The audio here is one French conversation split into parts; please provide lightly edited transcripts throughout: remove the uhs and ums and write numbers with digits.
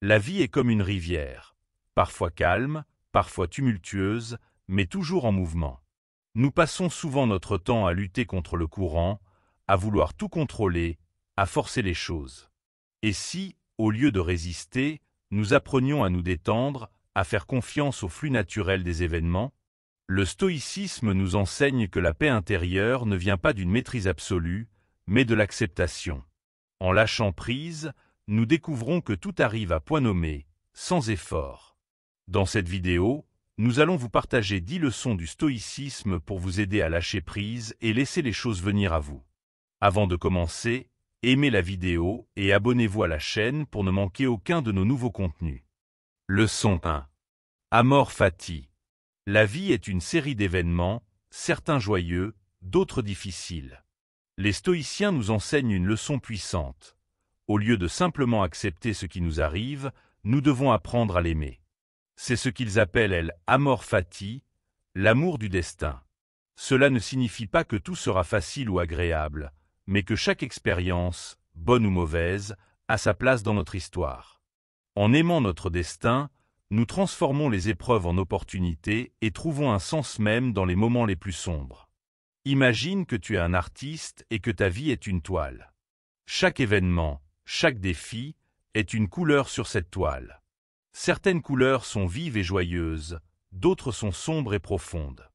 La vie est comme une rivière, parfois calme, parfois tumultueuse, mais toujours en mouvement. Nous passons souvent notre temps à lutter contre le courant, à vouloir tout contrôler, à forcer les choses. Et si, au lieu de résister, nous apprenions à nous détendre, à faire confiance au flux naturel des événements? Le stoïcisme nous enseigne que la paix intérieure ne vient pas d'une maîtrise absolue, mais de l'acceptation. En lâchant prise, nous découvrons que tout arrive à point nommé, sans effort. Dans cette vidéo, nous allons vous partager 10 leçons du stoïcisme pour vous aider à lâcher prise et laisser les choses venir à vous. Avant de commencer, aimez la vidéo et abonnez-vous à la chaîne pour ne manquer aucun de nos nouveaux contenus. Leçon 1. Amor fati. La vie est une série d'événements, certains joyeux, d'autres difficiles. Les stoïciens nous enseignent une leçon puissante. Au lieu de simplement accepter ce qui nous arrive, nous devons apprendre à l'aimer. C'est ce qu'ils appellent l'amor fati, l'amour du destin. Cela ne signifie pas que tout sera facile ou agréable, mais que chaque expérience, bonne ou mauvaise, a sa place dans notre histoire. En aimant notre destin, nous transformons les épreuves en opportunités et trouvons un sens même dans les moments les plus sombres. Imagine que tu es un artiste et que ta vie est une toile. Chaque événement, chaque défi, est une couleur sur cette toile. Certaines couleurs sont vives et joyeuses, d'autres sont sombres et profondes.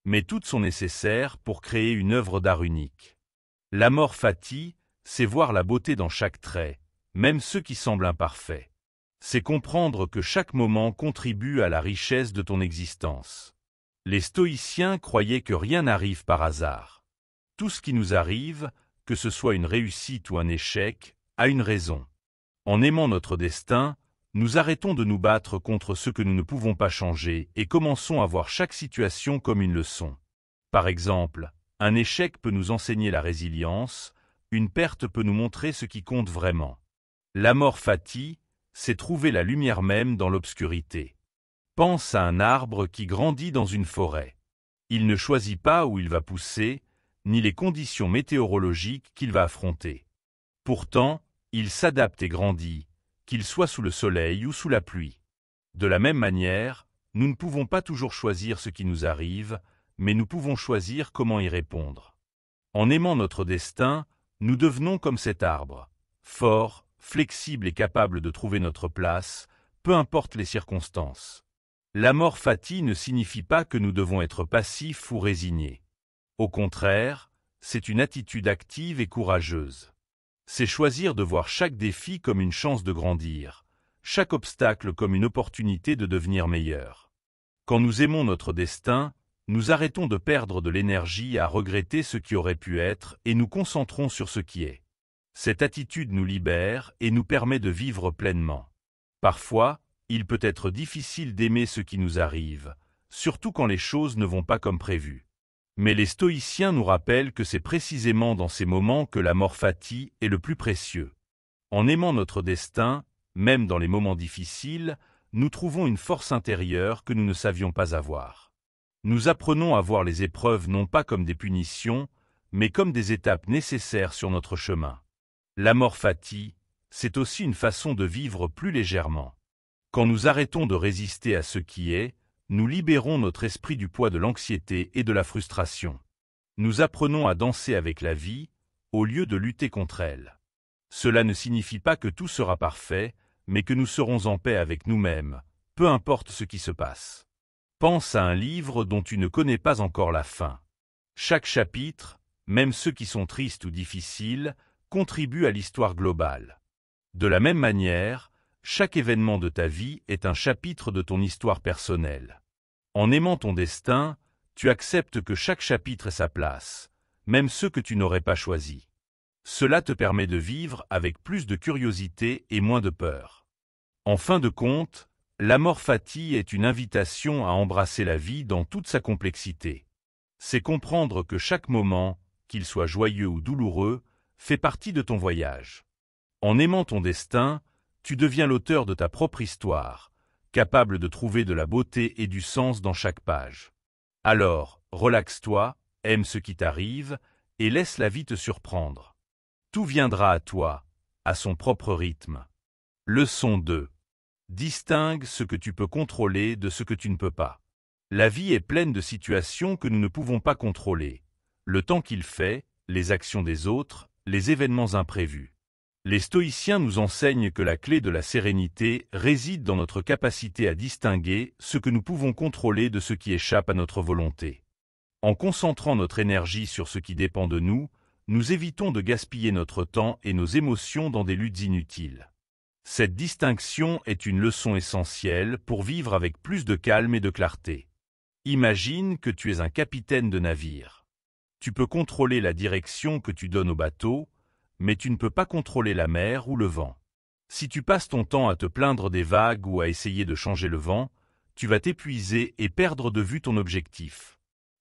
Mais toutes sont nécessaires pour créer une œuvre d'art unique. L'amor fati, c'est voir la beauté dans chaque trait, même ceux qui semblent imparfaits. C'est comprendre que chaque moment contribue à la richesse de ton existence. Les stoïciens croyaient que rien n'arrive par hasard. Tout ce qui nous arrive, que ce soit une réussite ou un échec, a une raison. En aimant notre destin, nous arrêtons de nous battre contre ce que nous ne pouvons pas changer et commençons à voir chaque situation comme une leçon. Par exemple, un échec peut nous enseigner la résilience, une perte peut nous montrer ce qui compte vraiment. L'amor fati, c'est trouver la lumière même dans l'obscurité. Pense à un arbre qui grandit dans une forêt. Il ne choisit pas où il va pousser, ni les conditions météorologiques qu'il va affronter. Pourtant, il s'adapte et grandit, qu'il soit sous le soleil ou sous la pluie. De la même manière, nous ne pouvons pas toujours choisir ce qui nous arrive, mais nous pouvons choisir comment y répondre. En aimant notre destin, nous devenons comme cet arbre, fort, flexible et capable de trouver notre place, peu importe les circonstances. L'amor fati ne signifie pas que nous devons être passifs ou résignés. Au contraire, c'est une attitude active et courageuse. C'est choisir de voir chaque défi comme une chance de grandir, chaque obstacle comme une opportunité de devenir meilleur. Quand nous aimons notre destin, nous arrêtons de perdre de l'énergie à regretter ce qui aurait pu être et nous concentrons sur ce qui est. Cette attitude nous libère et nous permet de vivre pleinement. Parfois, il peut être difficile d'aimer ce qui nous arrive, surtout quand les choses ne vont pas comme prévu. Mais les stoïciens nous rappellent que c'est précisément dans ces moments que l'amor fati est le plus précieux. En aimant notre destin, même dans les moments difficiles, nous trouvons une force intérieure que nous ne savions pas avoir. Nous apprenons à voir les épreuves non pas comme des punitions, mais comme des étapes nécessaires sur notre chemin. L'amor fati, c'est aussi une façon de vivre plus légèrement. Quand nous arrêtons de résister à ce qui est, nous libérons notre esprit du poids de l'anxiété et de la frustration. Nous apprenons à danser avec la vie, au lieu de lutter contre elle. Cela ne signifie pas que tout sera parfait, mais que nous serons en paix avec nous-mêmes, peu importe ce qui se passe. Pense à un livre dont tu ne connais pas encore la fin. Chaque chapitre, même ceux qui sont tristes ou difficiles, contribue à l'histoire globale. De la même manière, chaque événement de ta vie est un chapitre de ton histoire personnelle. En aimant ton destin, tu acceptes que chaque chapitre ait sa place, même ceux que tu n'aurais pas choisis. Cela te permet de vivre avec plus de curiosité et moins de peur. En fin de compte, l'amor fati est une invitation à embrasser la vie dans toute sa complexité. C'est comprendre que chaque moment, qu'il soit joyeux ou douloureux, fait partie de ton voyage. En aimant ton destin, tu deviens l'auteur de ta propre histoire, capable de trouver de la beauté et du sens dans chaque page. Alors, relaxe-toi, aime ce qui t'arrive, et laisse la vie te surprendre. Tout viendra à toi, à son propre rythme. Leçon 2. Distingue ce que tu peux contrôler de ce que tu ne peux pas. La vie est pleine de situations que nous ne pouvons pas contrôler. Le temps qu'il fait, les actions des autres, les événements imprévus. Les stoïciens nous enseignent que la clé de la sérénité réside dans notre capacité à distinguer ce que nous pouvons contrôler de ce qui échappe à notre volonté. En concentrant notre énergie sur ce qui dépend de nous, nous évitons de gaspiller notre temps et nos émotions dans des luttes inutiles. Cette distinction est une leçon essentielle pour vivre avec plus de calme et de clarté. Imagine que tu es un capitaine de navire. Tu peux contrôler la direction que tu donnes au bateau, mais tu ne peux pas contrôler la mer ou le vent. Si tu passes ton temps à te plaindre des vagues ou à essayer de changer le vent, tu vas t'épuiser et perdre de vue ton objectif.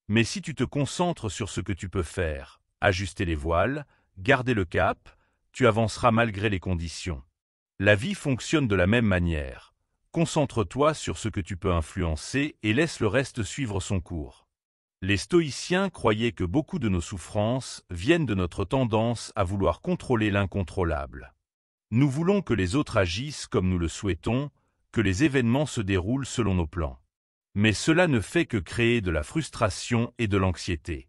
Mais si tu te concentres sur ce que tu peux faire, ajuster les voiles, garder le cap, tu avanceras malgré les conditions. La vie fonctionne de la même manière. Concentre-toi sur ce que tu peux influencer et laisse le reste suivre son cours. Les stoïciens croyaient que beaucoup de nos souffrances viennent de notre tendance à vouloir contrôler l'incontrôlable. Nous voulons que les autres agissent comme nous le souhaitons, que les événements se déroulent selon nos plans. Mais cela ne fait que créer de la frustration et de l'anxiété.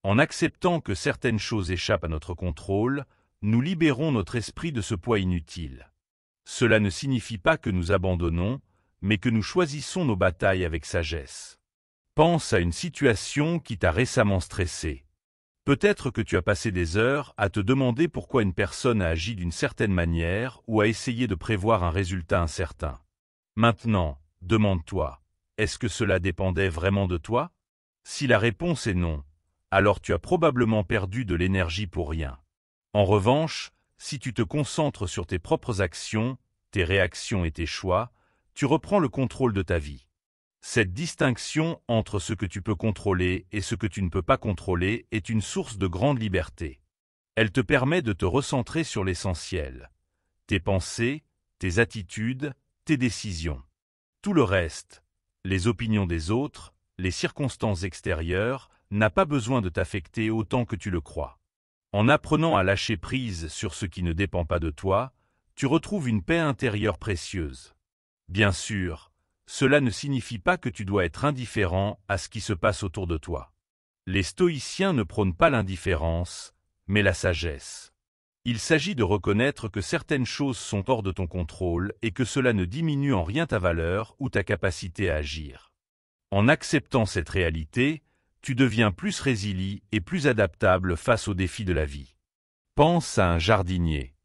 En acceptant que certaines choses échappent à notre contrôle, nous libérons notre esprit de ce poids inutile. Cela ne signifie pas que nous abandonnons, mais que nous choisissons nos batailles avec sagesse. Pense à une situation qui t'a récemment stressé. Peut-être que tu as passé des heures à te demander pourquoi une personne a agi d'une certaine manière ou a essayé de prévoir un résultat incertain. Maintenant, demande-toi, est-ce que cela dépendait vraiment de toi? Si la réponse est non, alors tu as probablement perdu de l'énergie pour rien. En revanche, si tu te concentres sur tes propres actions, tes réactions et tes choix, tu reprends le contrôle de ta vie. Cette distinction entre ce que tu peux contrôler et ce que tu ne peux pas contrôler est une source de grande liberté. Elle te permet de te recentrer sur l'essentiel. Tes pensées, tes attitudes, tes décisions. Tout le reste, les opinions des autres, les circonstances extérieures, n'a pas besoin de t'affecter autant que tu le crois. En apprenant à lâcher prise sur ce qui ne dépend pas de toi, tu retrouves une paix intérieure précieuse. Bien sûr, cela ne signifie pas que tu dois être indifférent à ce qui se passe autour de toi. Les stoïciens ne prônent pas l'indifférence, mais la sagesse. Il s'agit de reconnaître que certaines choses sont hors de ton contrôle et que cela ne diminue en rien ta valeur ou ta capacité à agir. En acceptant cette réalité, tu deviens plus résilient et plus adaptable face aux défis de la vie. Pense à un jardinier.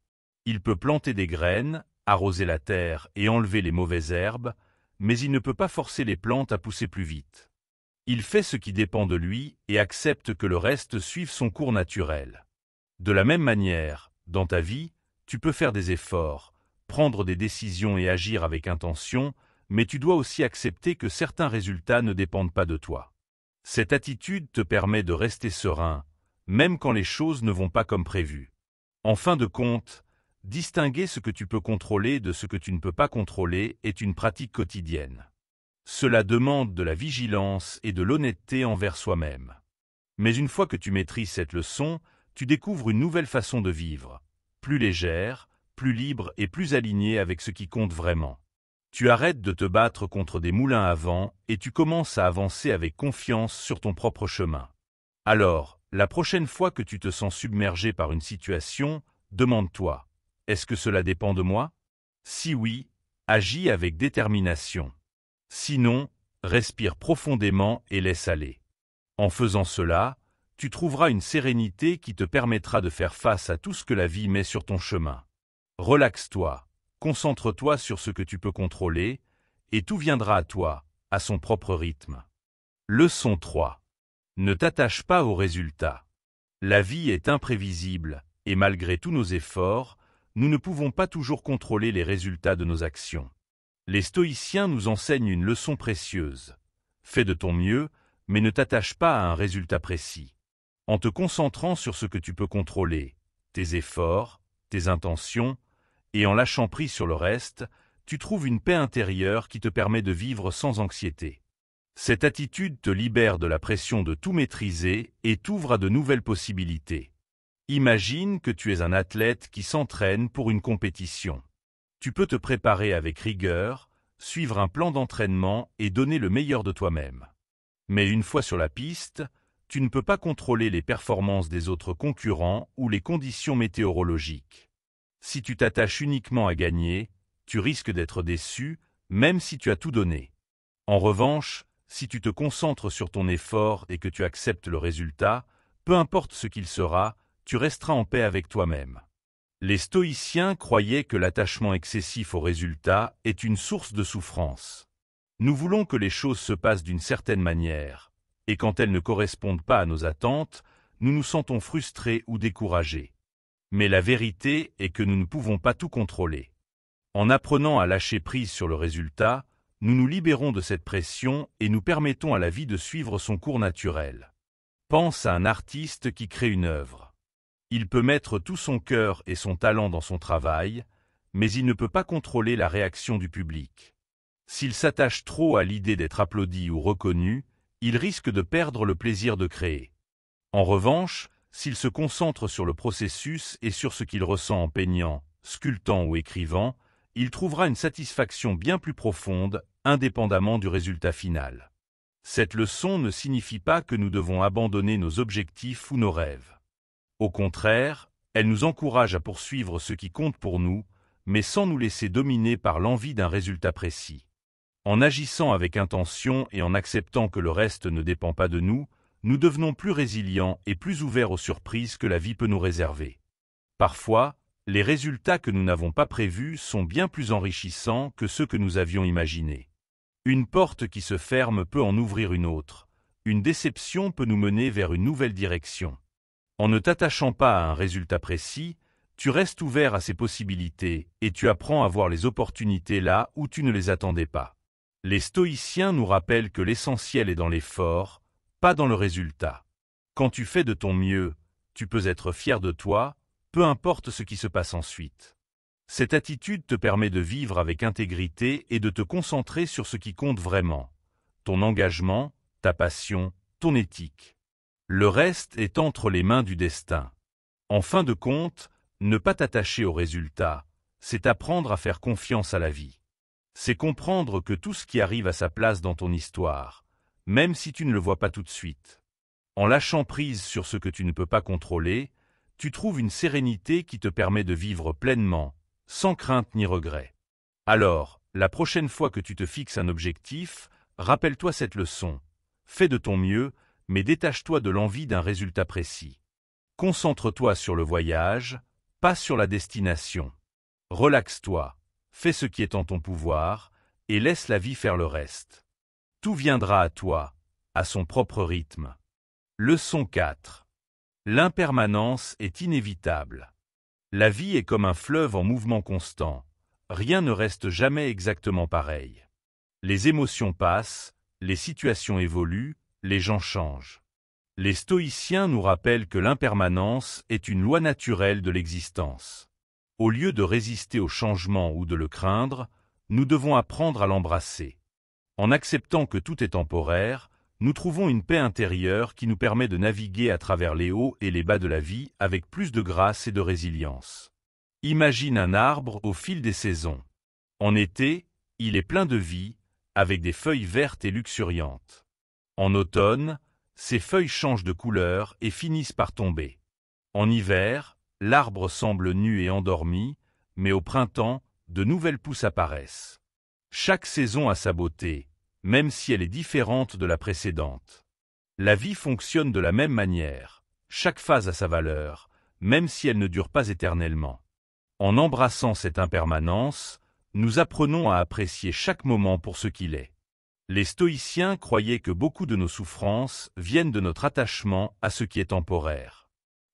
Il peut planter des graines, arroser la terre et enlever les mauvaises herbes, mais il ne peut pas forcer les plantes à pousser plus vite. Il fait ce qui dépend de lui et accepte que le reste suive son cours naturel. De la même manière, dans ta vie, tu peux faire des efforts, prendre des décisions et agir avec intention, mais tu dois aussi accepter que certains résultats ne dépendent pas de toi. Cette attitude te permet de rester serein, même quand les choses ne vont pas comme prévu. En fin de compte, distinguer ce que tu peux contrôler de ce que tu ne peux pas contrôler est une pratique quotidienne. Cela demande de la vigilance et de l'honnêteté envers soi-même. Mais une fois que tu maîtrises cette leçon, tu découvres une nouvelle façon de vivre, plus légère, plus libre et plus alignée avec ce qui compte vraiment. Tu arrêtes de te battre contre des moulins à vent et tu commences à avancer avec confiance sur ton propre chemin. Alors, la prochaine fois que tu te sens submergé par une situation, demande-toi, est-ce que cela dépend de moi? Si oui, agis avec détermination. Sinon, respire profondément et laisse aller. En faisant cela, tu trouveras une sérénité qui te permettra de faire face à tout ce que la vie met sur ton chemin. Relaxe-toi, concentre-toi sur ce que tu peux contrôler, et tout viendra à toi, à son propre rythme. Leçon 3. Ne t'attache pas aux résultats. La vie est imprévisible, et malgré tous nos efforts, nous ne pouvons pas toujours contrôler les résultats de nos actions. Les stoïciens nous enseignent une leçon précieuse. Fais de ton mieux, mais ne t'attache pas à un résultat précis. En te concentrant sur ce que tu peux contrôler, tes efforts, tes intentions, et en lâchant prise sur le reste, tu trouves une paix intérieure qui te permet de vivre sans anxiété. Cette attitude te libère de la pression de tout maîtriser et t'ouvre à de nouvelles possibilités. Imagine que tu es un athlète qui s'entraîne pour une compétition. Tu peux te préparer avec rigueur, suivre un plan d'entraînement et donner le meilleur de toi-même. Mais une fois sur la piste, tu ne peux pas contrôler les performances des autres concurrents ou les conditions météorologiques. Si tu t'attaches uniquement à gagner, tu risques d'être déçu, même si tu as tout donné. En revanche, si tu te concentres sur ton effort et que tu acceptes le résultat, peu importe ce qu'il sera, tu resteras en paix avec toi-même. Les stoïciens croyaient que l'attachement excessif au résultat est une source de souffrance. Nous voulons que les choses se passent d'une certaine manière, et quand elles ne correspondent pas à nos attentes, nous nous sentons frustrés ou découragés. Mais la vérité est que nous ne pouvons pas tout contrôler. En apprenant à lâcher prise sur le résultat, nous nous libérons de cette pression et nous permettons à la vie de suivre son cours naturel. Pense à un artiste qui crée une œuvre. Il peut mettre tout son cœur et son talent dans son travail, mais il ne peut pas contrôler la réaction du public. S'il s'attache trop à l'idée d'être applaudi ou reconnu, il risque de perdre le plaisir de créer. En revanche, s'il se concentre sur le processus et sur ce qu'il ressent en peignant, sculptant ou écrivant, il trouvera une satisfaction bien plus profonde, indépendamment du résultat final. Cette leçon ne signifie pas que nous devons abandonner nos objectifs ou nos rêves. Au contraire, elle nous encourage à poursuivre ce qui compte pour nous, mais sans nous laisser dominer par l'envie d'un résultat précis. En agissant avec intention et en acceptant que le reste ne dépend pas de nous, nous devenons plus résilients et plus ouverts aux surprises que la vie peut nous réserver. Parfois, les résultats que nous n'avons pas prévus sont bien plus enrichissants que ceux que nous avions imaginés. Une porte qui se ferme peut en ouvrir une autre. Une déception peut nous mener vers une nouvelle direction. En ne t'attachant pas à un résultat précis, tu restes ouvert à ces possibilités et tu apprends à voir les opportunités là où tu ne les attendais pas. Les stoïciens nous rappellent que l'essentiel est dans l'effort, pas dans le résultat. Quand tu fais de ton mieux, tu peux être fier de toi, peu importe ce qui se passe ensuite. Cette attitude te permet de vivre avec intégrité et de te concentrer sur ce qui compte vraiment, ton engagement, ta passion, ton éthique. Le reste est entre les mains du destin. En fin de compte, ne pas t'attacher au résultat, c'est apprendre à faire confiance à la vie. C'est comprendre que tout ce qui arrive a sa place dans ton histoire, même si tu ne le vois pas tout de suite. En lâchant prise sur ce que tu ne peux pas contrôler, tu trouves une sérénité qui te permet de vivre pleinement, sans crainte ni regret. Alors, la prochaine fois que tu te fixes un objectif, rappelle-toi cette leçon. Fais de ton mieux, mais détache-toi de l'envie d'un résultat précis. Concentre-toi sur le voyage, pas sur la destination. Relaxe-toi, fais ce qui est en ton pouvoir, et laisse la vie faire le reste. Tout viendra à toi, à son propre rythme. Leçon 4. L'impermanence est inévitable. La vie est comme un fleuve en mouvement constant. Rien ne reste jamais exactement pareil. Les émotions passent, les situations évoluent, les gens changent. Les stoïciens nous rappellent que l'impermanence est une loi naturelle de l'existence. Au lieu de résister au changement ou de le craindre, nous devons apprendre à l'embrasser. En acceptant que tout est temporaire, nous trouvons une paix intérieure qui nous permet de naviguer à travers les hauts et les bas de la vie avec plus de grâce et de résilience. Imagine un arbre au fil des saisons. En été, il est plein de vie, avec des feuilles vertes et luxuriantes. En automne, ses feuilles changent de couleur et finissent par tomber. En hiver, l'arbre semble nu et endormi, mais au printemps, de nouvelles pousses apparaissent. Chaque saison a sa beauté, même si elle est différente de la précédente. La vie fonctionne de la même manière, chaque phase a sa valeur, même si elle ne dure pas éternellement. En embrassant cette impermanence, nous apprenons à apprécier chaque moment pour ce qu'il est. Les stoïciens croyaient que beaucoup de nos souffrances viennent de notre attachement à ce qui est temporaire.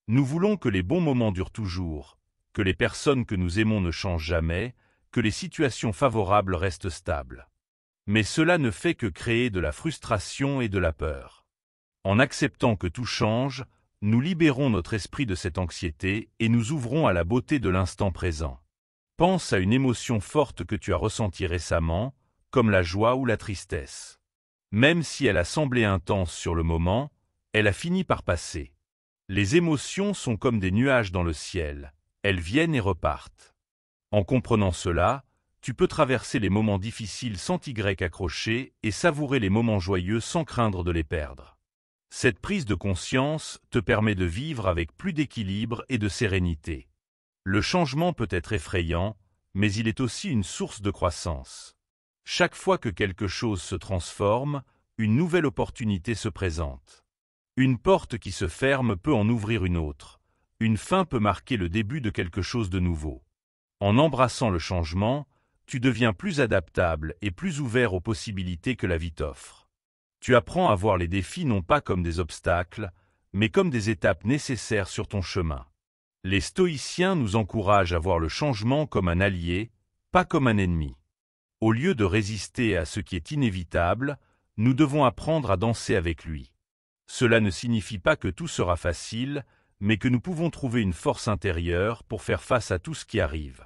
Nous voulons que les bons moments durent toujours, que les personnes que nous aimons ne changent jamais, que les situations favorables restent stables. Mais cela ne fait que créer de la frustration et de la peur. En acceptant que tout change, nous libérons notre esprit de cette anxiété et nous ouvrons à la beauté de l'instant présent. Pense à une émotion forte que tu as ressentie récemment, comme la joie ou la tristesse. Même si elle a semblé intense sur le moment, elle a fini par passer. Les émotions sont comme des nuages dans le ciel, elles viennent et repartent. En comprenant cela, tu peux traverser les moments difficiles sans t'y accrocher et savourer les moments joyeux sans craindre de les perdre. Cette prise de conscience te permet de vivre avec plus d'équilibre et de sérénité. Le changement peut être effrayant, mais il est aussi une source de croissance. Chaque fois que quelque chose se transforme, une nouvelle opportunité se présente. Une porte qui se ferme peut en ouvrir une autre. Une fin peut marquer le début de quelque chose de nouveau. En embrassant le changement, tu deviens plus adaptable et plus ouvert aux possibilités que la vie t'offre. Tu apprends à voir les défis non pas comme des obstacles, mais comme des étapes nécessaires sur ton chemin. Les stoïciens nous encouragent à voir le changement comme un allié, pas comme un ennemi. Au lieu de résister à ce qui est inévitable, nous devons apprendre à danser avec lui. Cela ne signifie pas que tout sera facile, mais que nous pouvons trouver une force intérieure pour faire face à tout ce qui arrive.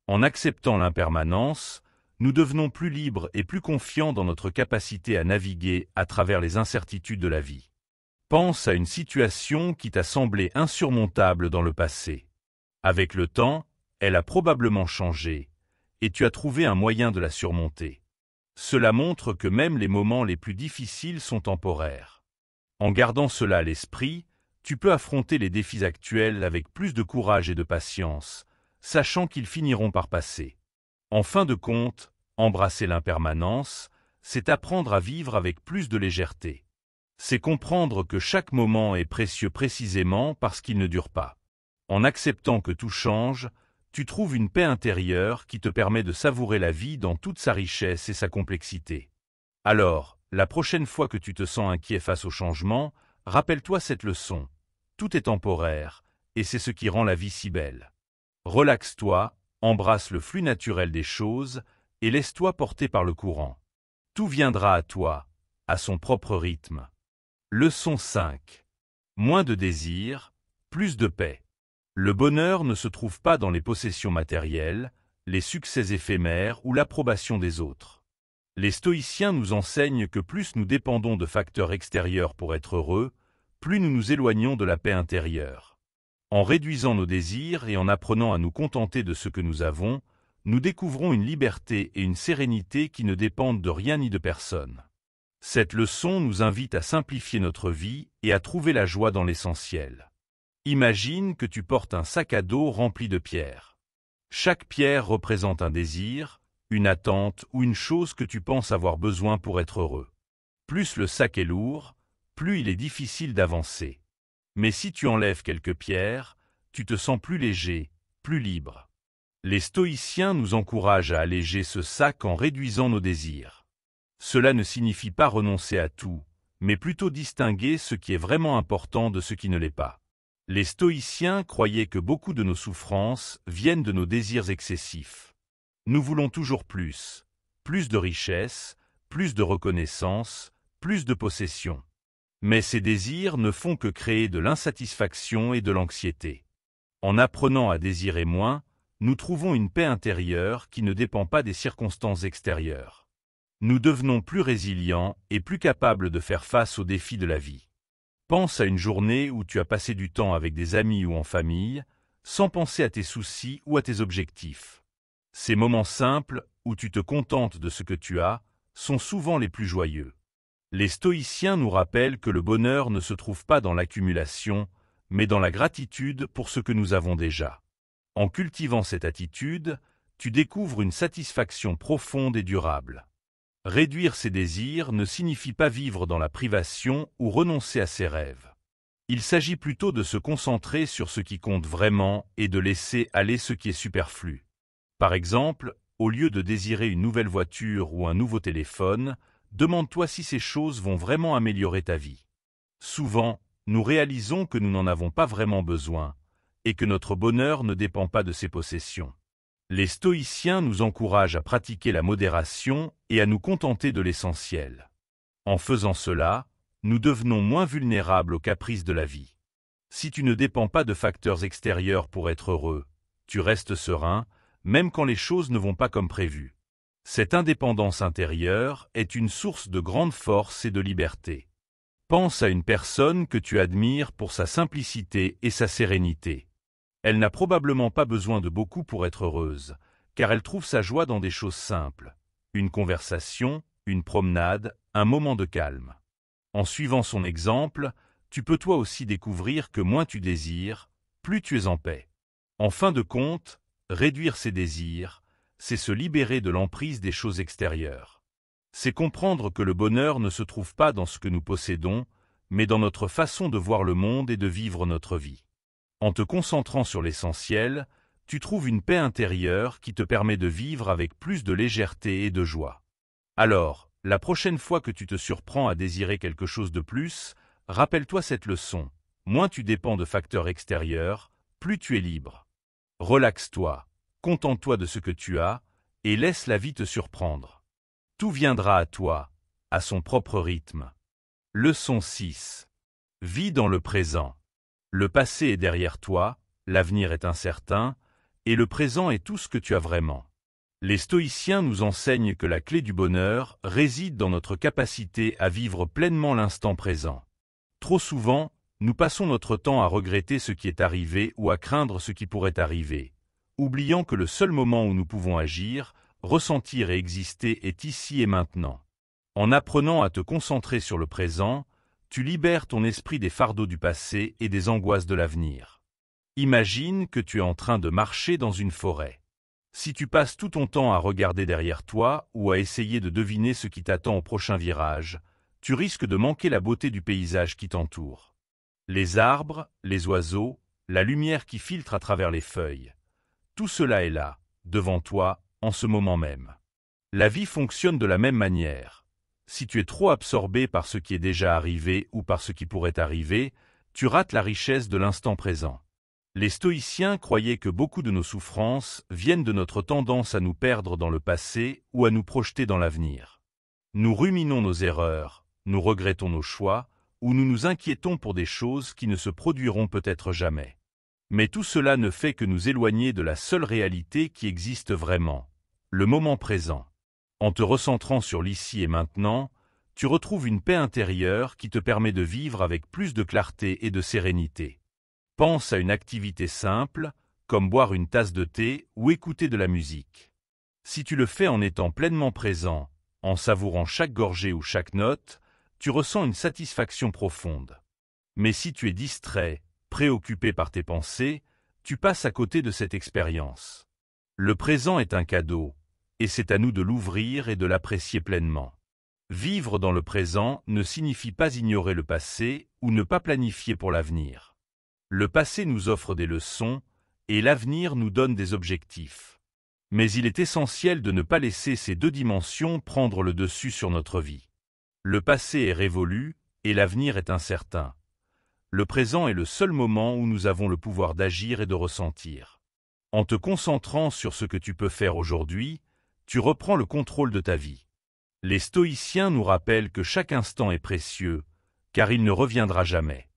En acceptant l'impermanence, nous devenons plus libres et plus confiants dans notre capacité à naviguer à travers les incertitudes de la vie. Pense à une situation qui t'a semblé insurmontable dans le passé. Avec le temps, elle a probablement changé, et tu as trouvé un moyen de la surmonter. Cela montre que même les moments les plus difficiles sont temporaires. En gardant cela à l'esprit, tu peux affronter les défis actuels avec plus de courage et de patience, sachant qu'ils finiront par passer. En fin de compte, embrasser l'impermanence, c'est apprendre à vivre avec plus de légèreté. C'est comprendre que chaque moment est précieux précisément parce qu'il ne dure pas. En acceptant que tout change, tu trouves une paix intérieure qui te permet de savourer la vie dans toute sa richesse et sa complexité. Alors, la prochaine fois que tu te sens inquiet face au changement, rappelle-toi cette leçon. Tout est temporaire, et c'est ce qui rend la vie si belle. Relaxe-toi, embrasse le flux naturel des choses, et laisse-toi porter par le courant. Tout viendra à toi, à son propre rythme. Leçon 5. Moins de désir, plus de paix. Le bonheur ne se trouve pas dans les possessions matérielles, les succès éphémères ou l'approbation des autres. Les stoïciens nous enseignent que plus nous dépendons de facteurs extérieurs pour être heureux, plus nous nous éloignons de la paix intérieure. En réduisant nos désirs et en apprenant à nous contenter de ce que nous avons, nous découvrons une liberté et une sérénité qui ne dépendent de rien ni de personne. Cette leçon nous invite à simplifier notre vie et à trouver la joie dans l'essentiel. Imagine que tu portes un sac à dos rempli de pierres. Chaque pierre représente un désir, une attente ou une chose que tu penses avoir besoin pour être heureux. Plus le sac est lourd, plus il est difficile d'avancer. Mais si tu enlèves quelques pierres, tu te sens plus léger, plus libre. Les stoïciens nous encouragent à alléger ce sac en réduisant nos désirs. Cela ne signifie pas renoncer à tout, mais plutôt distinguer ce qui est vraiment important de ce qui ne l'est pas. Les stoïciens croyaient que beaucoup de nos souffrances viennent de nos désirs excessifs. Nous voulons toujours plus de richesse, plus de reconnaissance, plus de possessions. Mais ces désirs ne font que créer de l'insatisfaction et de l'anxiété. En apprenant à désirer moins, nous trouvons une paix intérieure qui ne dépend pas des circonstances extérieures. Nous devenons plus résilients et plus capables de faire face aux défis de la vie. Pense à une journée où tu as passé du temps avec des amis ou en famille, sans penser à tes soucis ou à tes objectifs. Ces moments simples, où tu te contentes de ce que tu as, sont souvent les plus joyeux. Les stoïciens nous rappellent que le bonheur ne se trouve pas dans l'accumulation, mais dans la gratitude pour ce que nous avons déjà. En cultivant cette attitude, tu découvres une satisfaction profonde et durable. Réduire ses désirs ne signifie pas vivre dans la privation ou renoncer à ses rêves. Il s'agit plutôt de se concentrer sur ce qui compte vraiment et de laisser aller ce qui est superflu. Par exemple, au lieu de désirer une nouvelle voiture ou un nouveau téléphone, demande-toi si ces choses vont vraiment améliorer ta vie. Souvent, nous réalisons que nous n'en avons pas vraiment besoin et que notre bonheur ne dépend pas de ces possessions. Les stoïciens nous encouragent à pratiquer la modération et à nous contenter de l'essentiel. En faisant cela, nous devenons moins vulnérables aux caprices de la vie. Si tu ne dépends pas de facteurs extérieurs pour être heureux, tu restes serein, même quand les choses ne vont pas comme prévu. Cette indépendance intérieure est une source de grande force et de liberté. Pense à une personne que tu admires pour sa simplicité et sa sérénité. Elle n'a probablement pas besoin de beaucoup pour être heureuse, car elle trouve sa joie dans des choses simples. Une conversation, une promenade, un moment de calme. En suivant son exemple, tu peux toi aussi découvrir que moins tu désires, plus tu es en paix. En fin de compte, réduire ses désirs, c'est se libérer de l'emprise des choses extérieures. C'est comprendre que le bonheur ne se trouve pas dans ce que nous possédons, mais dans notre façon de voir le monde et de vivre notre vie. En te concentrant sur l'essentiel, tu trouves une paix intérieure qui te permet de vivre avec plus de légèreté et de joie. Alors, la prochaine fois que tu te surprends à désirer quelque chose de plus, rappelle-toi cette leçon. Moins tu dépends de facteurs extérieurs, plus tu es libre. Relaxe-toi, contente-toi de ce que tu as, et laisse la vie te surprendre. Tout viendra à toi, à son propre rythme. Leçon 6. Vis dans le présent. Le passé est derrière toi, l'avenir est incertain, et le présent est tout ce que tu as vraiment. Les stoïciens nous enseignent que la clé du bonheur réside dans notre capacité à vivre pleinement l'instant présent. Trop souvent, nous passons notre temps à regretter ce qui est arrivé ou à craindre ce qui pourrait arriver, oubliant que le seul moment où nous pouvons agir, ressentir et exister est ici et maintenant. En apprenant à te concentrer sur le présent, tu libères ton esprit des fardeaux du passé et des angoisses de l'avenir. Imagine que tu es en train de marcher dans une forêt. Si tu passes tout ton temps à regarder derrière toi ou à essayer de deviner ce qui t'attend au prochain virage, tu risques de manquer la beauté du paysage qui t'entoure. Les arbres, les oiseaux, la lumière qui filtre à travers les feuilles. Tout cela est là, devant toi, en ce moment même. La vie fonctionne de la même manière. Si tu es trop absorbé par ce qui est déjà arrivé ou par ce qui pourrait arriver, tu rates la richesse de l'instant présent. Les stoïciens croyaient que beaucoup de nos souffrances viennent de notre tendance à nous perdre dans le passé ou à nous projeter dans l'avenir. Nous ruminons nos erreurs, nous regrettons nos choix, ou nous nous inquiétons pour des choses qui ne se produiront peut-être jamais. Mais tout cela ne fait que nous éloigner de la seule réalité qui existe vraiment, le moment présent. En te recentrant sur l'ici et maintenant, tu retrouves une paix intérieure qui te permet de vivre avec plus de clarté et de sérénité. Pense à une activité simple, comme boire une tasse de thé ou écouter de la musique. Si tu le fais en étant pleinement présent, en savourant chaque gorgée ou chaque note, tu ressens une satisfaction profonde. Mais si tu es distrait, préoccupé par tes pensées, tu passes à côté de cette expérience. Le présent est un cadeau, et c'est à nous de l'ouvrir et de l'apprécier pleinement. Vivre dans le présent ne signifie pas ignorer le passé ou ne pas planifier pour l'avenir. Le passé nous offre des leçons et l'avenir nous donne des objectifs. Mais il est essentiel de ne pas laisser ces deux dimensions prendre le dessus sur notre vie. Le passé est révolu et l'avenir est incertain. Le présent est le seul moment où nous avons le pouvoir d'agir et de ressentir. En te concentrant sur ce que tu peux faire aujourd'hui, tu reprends le contrôle de ta vie. Les stoïciens nous rappellent que chaque instant est précieux, car il ne reviendra jamais.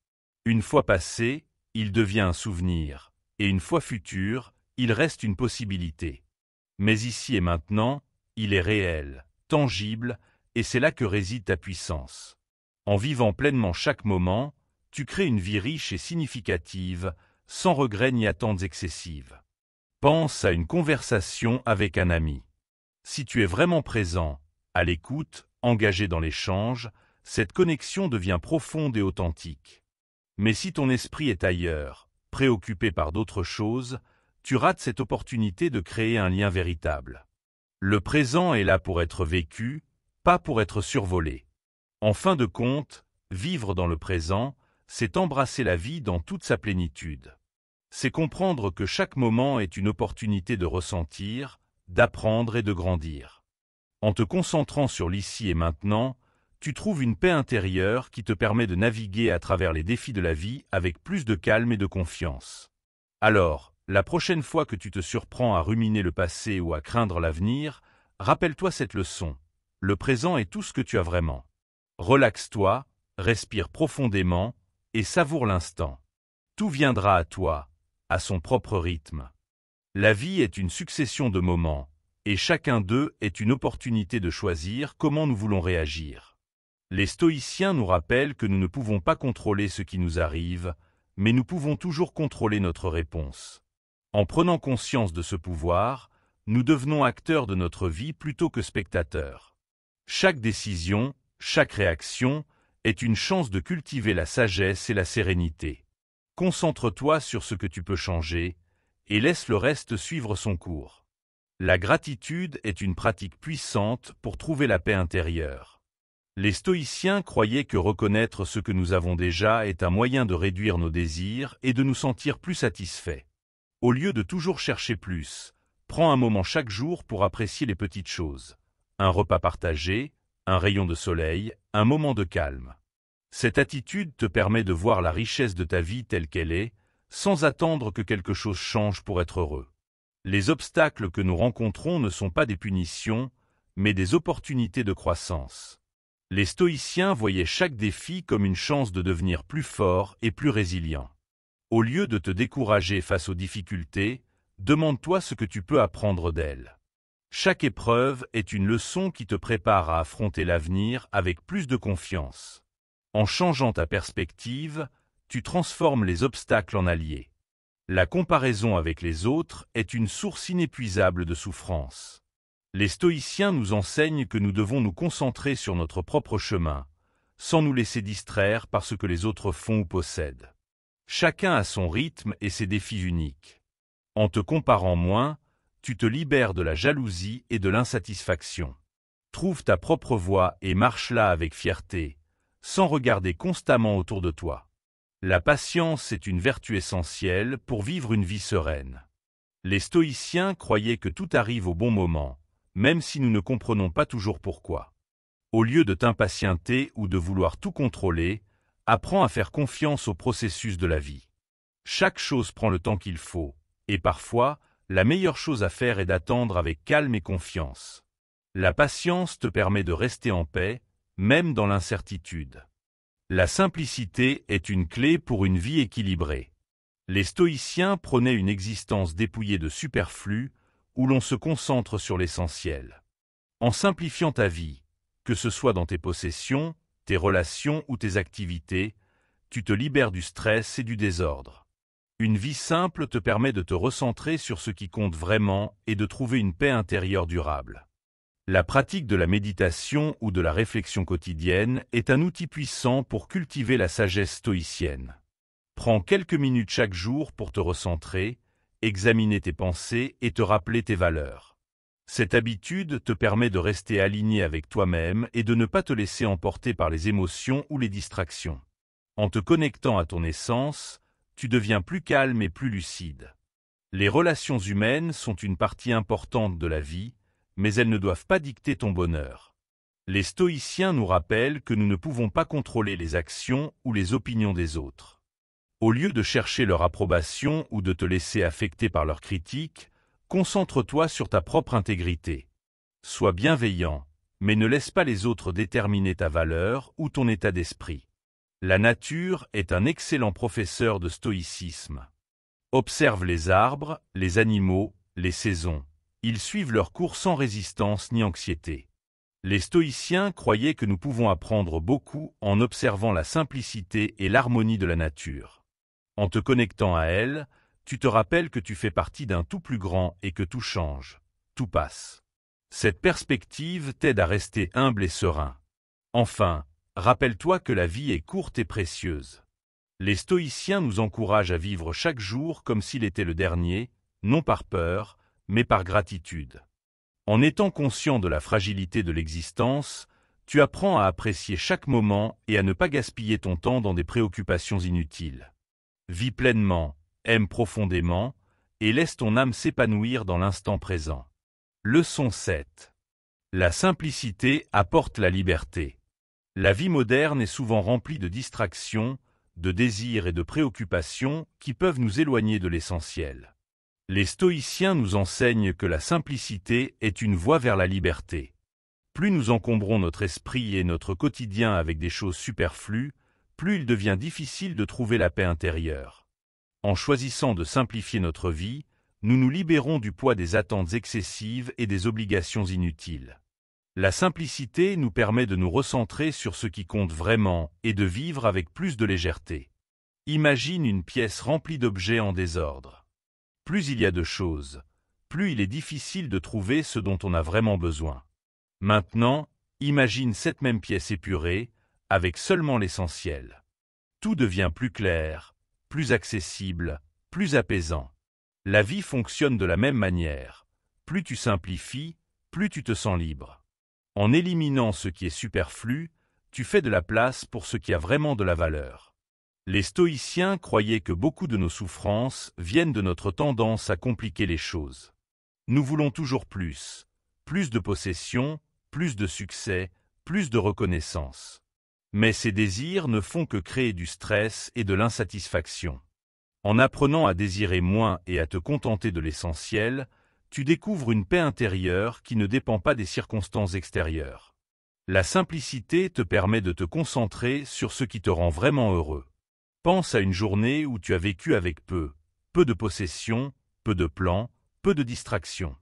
Une fois passé, il devient un souvenir, et une fois futur, il reste une possibilité. Mais ici et maintenant, il est réel, tangible, et c'est là que réside ta puissance. En vivant pleinement chaque moment, tu crées une vie riche et significative, sans regrets ni attentes excessives. Pense à une conversation avec un ami. Si tu es vraiment présent, à l'écoute, engagé dans l'échange, cette connexion devient profonde et authentique. Mais si ton esprit est ailleurs, préoccupé par d'autres choses, tu rates cette opportunité de créer un lien véritable. Le présent est là pour être vécu, pas pour être survolé. En fin de compte, vivre dans le présent, c'est embrasser la vie dans toute sa plénitude. C'est comprendre que chaque moment est une opportunité de ressentir, d'apprendre et de grandir. En te concentrant sur l'ici et maintenant, tu trouves une paix intérieure qui te permet de naviguer à travers les défis de la vie avec plus de calme et de confiance. Alors, la prochaine fois que tu te surprends à ruminer le passé ou à craindre l'avenir, rappelle-toi cette leçon. Le présent est tout ce que tu as vraiment. Relaxe-toi, respire profondément et savoure l'instant. Tout viendra à toi, à son propre rythme. La vie est une succession de moments, et chacun d'eux est une opportunité de choisir comment nous voulons réagir. Les stoïciens nous rappellent que nous ne pouvons pas contrôler ce qui nous arrive, mais nous pouvons toujours contrôler notre réponse. En prenant conscience de ce pouvoir, nous devenons acteurs de notre vie plutôt que spectateurs. Chaque décision, chaque réaction, est une chance de cultiver la sagesse et la sérénité. Concentre-toi sur ce que tu peux changer, et laisse le reste suivre son cours. La gratitude est une pratique puissante pour trouver la paix intérieure. Les stoïciens croyaient que reconnaître ce que nous avons déjà est un moyen de réduire nos désirs et de nous sentir plus satisfaits. Au lieu de toujours chercher plus, prends un moment chaque jour pour apprécier les petites choses. Un repas partagé, un rayon de soleil, un moment de calme. Cette attitude te permet de voir la richesse de ta vie telle qu'elle est, sans attendre que quelque chose change pour être heureux. Les obstacles que nous rencontrons ne sont pas des punitions, mais des opportunités de croissance. Les stoïciens voyaient chaque défi comme une chance de devenir plus fort et plus résilient. Au lieu de te décourager face aux difficultés, demande-toi ce que tu peux apprendre d'elles. Chaque épreuve est une leçon qui te prépare à affronter l'avenir avec plus de confiance. En changeant ta perspective, tu transformes les obstacles en alliés. La comparaison avec les autres est une source inépuisable de souffrance. Les stoïciens nous enseignent que nous devons nous concentrer sur notre propre chemin, sans nous laisser distraire par ce que les autres font ou possèdent. Chacun a son rythme et ses défis uniques. En te comparant moins, tu te libères de la jalousie et de l'insatisfaction. Trouve ta propre voie et marche-la avec fierté, sans regarder constamment autour de toi. La patience est une vertu essentielle pour vivre une vie sereine. Les stoïciens croyaient que tout arrive au bon moment, même si nous ne comprenons pas toujours pourquoi. Au lieu de t'impatienter ou de vouloir tout contrôler, apprends à faire confiance au processus de la vie. Chaque chose prend le temps qu'il faut, et parfois, la meilleure chose à faire est d'attendre avec calme et confiance. La patience te permet de rester en paix, même dans l'incertitude. La simplicité est une clé pour une vie équilibrée. Les stoïciens prônaient une existence dépouillée de superflu, où l'on se concentre sur l'essentiel. En simplifiant ta vie, que ce soit dans tes possessions, tes relations ou tes activités, tu te libères du stress et du désordre. Une vie simple te permet de te recentrer sur ce qui compte vraiment et de trouver une paix intérieure durable. La pratique de la méditation ou de la réflexion quotidienne est un outil puissant pour cultiver la sagesse stoïcienne. Prends quelques minutes chaque jour pour te recentrer, examiner tes pensées et te rappeler tes valeurs. Cette habitude te permet de rester aligné avec toi-même et de ne pas te laisser emporter par les émotions ou les distractions. En te connectant à ton essence, tu deviens plus calme et plus lucide. Les relations humaines sont une partie importante de la vie, mais elles ne doivent pas dicter ton bonheur. Les stoïciens nous rappellent que nous ne pouvons pas contrôler les actions ou les opinions des autres. Au lieu de chercher leur approbation ou de te laisser affecter par leurs critiques, concentre-toi sur ta propre intégrité. Sois bienveillant, mais ne laisse pas les autres déterminer ta valeur ou ton état d'esprit. La nature est un excellent professeur de stoïcisme. Observe les arbres, les animaux, les saisons. Ils suivent leur cours sans résistance ni anxiété. Les stoïciens croyaient que nous pouvons apprendre beaucoup en observant la simplicité et l'harmonie de la nature. En te connectant à elle, tu te rappelles que tu fais partie d'un tout plus grand et que tout change, tout passe. Cette perspective t'aide à rester humble et serein. Enfin, rappelle-toi que la vie est courte et précieuse. Les stoïciens nous encouragent à vivre chaque jour comme s'il était le dernier, non par peur, mais par gratitude. En étant conscient de la fragilité de l'existence, tu apprends à apprécier chaque moment et à ne pas gaspiller ton temps dans des préoccupations inutiles. Vis pleinement, aime profondément, et laisse ton âme s'épanouir dans l'instant présent. Leçon 7. La simplicité apporte la liberté. La vie moderne est souvent remplie de distractions, de désirs et de préoccupations qui peuvent nous éloigner de l'essentiel. Les stoïciens nous enseignent que la simplicité est une voie vers la liberté. Plus nous encombrons notre esprit et notre quotidien avec des choses superflues, plus il devient difficile de trouver la paix intérieure. En choisissant de simplifier notre vie, nous nous libérons du poids des attentes excessives et des obligations inutiles. La simplicité nous permet de nous recentrer sur ce qui compte vraiment et de vivre avec plus de légèreté. Imagine une pièce remplie d'objets en désordre. Plus il y a de choses, plus il est difficile de trouver ce dont on a vraiment besoin. Maintenant, imagine cette même pièce épurée, avec seulement l'essentiel. Tout devient plus clair, plus accessible, plus apaisant. La vie fonctionne de la même manière. Plus tu simplifies, plus tu te sens libre. En éliminant ce qui est superflu, tu fais de la place pour ce qui a vraiment de la valeur. Les stoïciens croyaient que beaucoup de nos souffrances viennent de notre tendance à compliquer les choses. Nous voulons toujours plus de possessions, plus de succès, plus de reconnaissance. Mais ces désirs ne font que créer du stress et de l'insatisfaction. En apprenant à désirer moins et à te contenter de l'essentiel, tu découvres une paix intérieure qui ne dépend pas des circonstances extérieures. La simplicité te permet de te concentrer sur ce qui te rend vraiment heureux. Pense à une journée où tu as vécu avec peu de possessions, peu de plans, peu de distractions.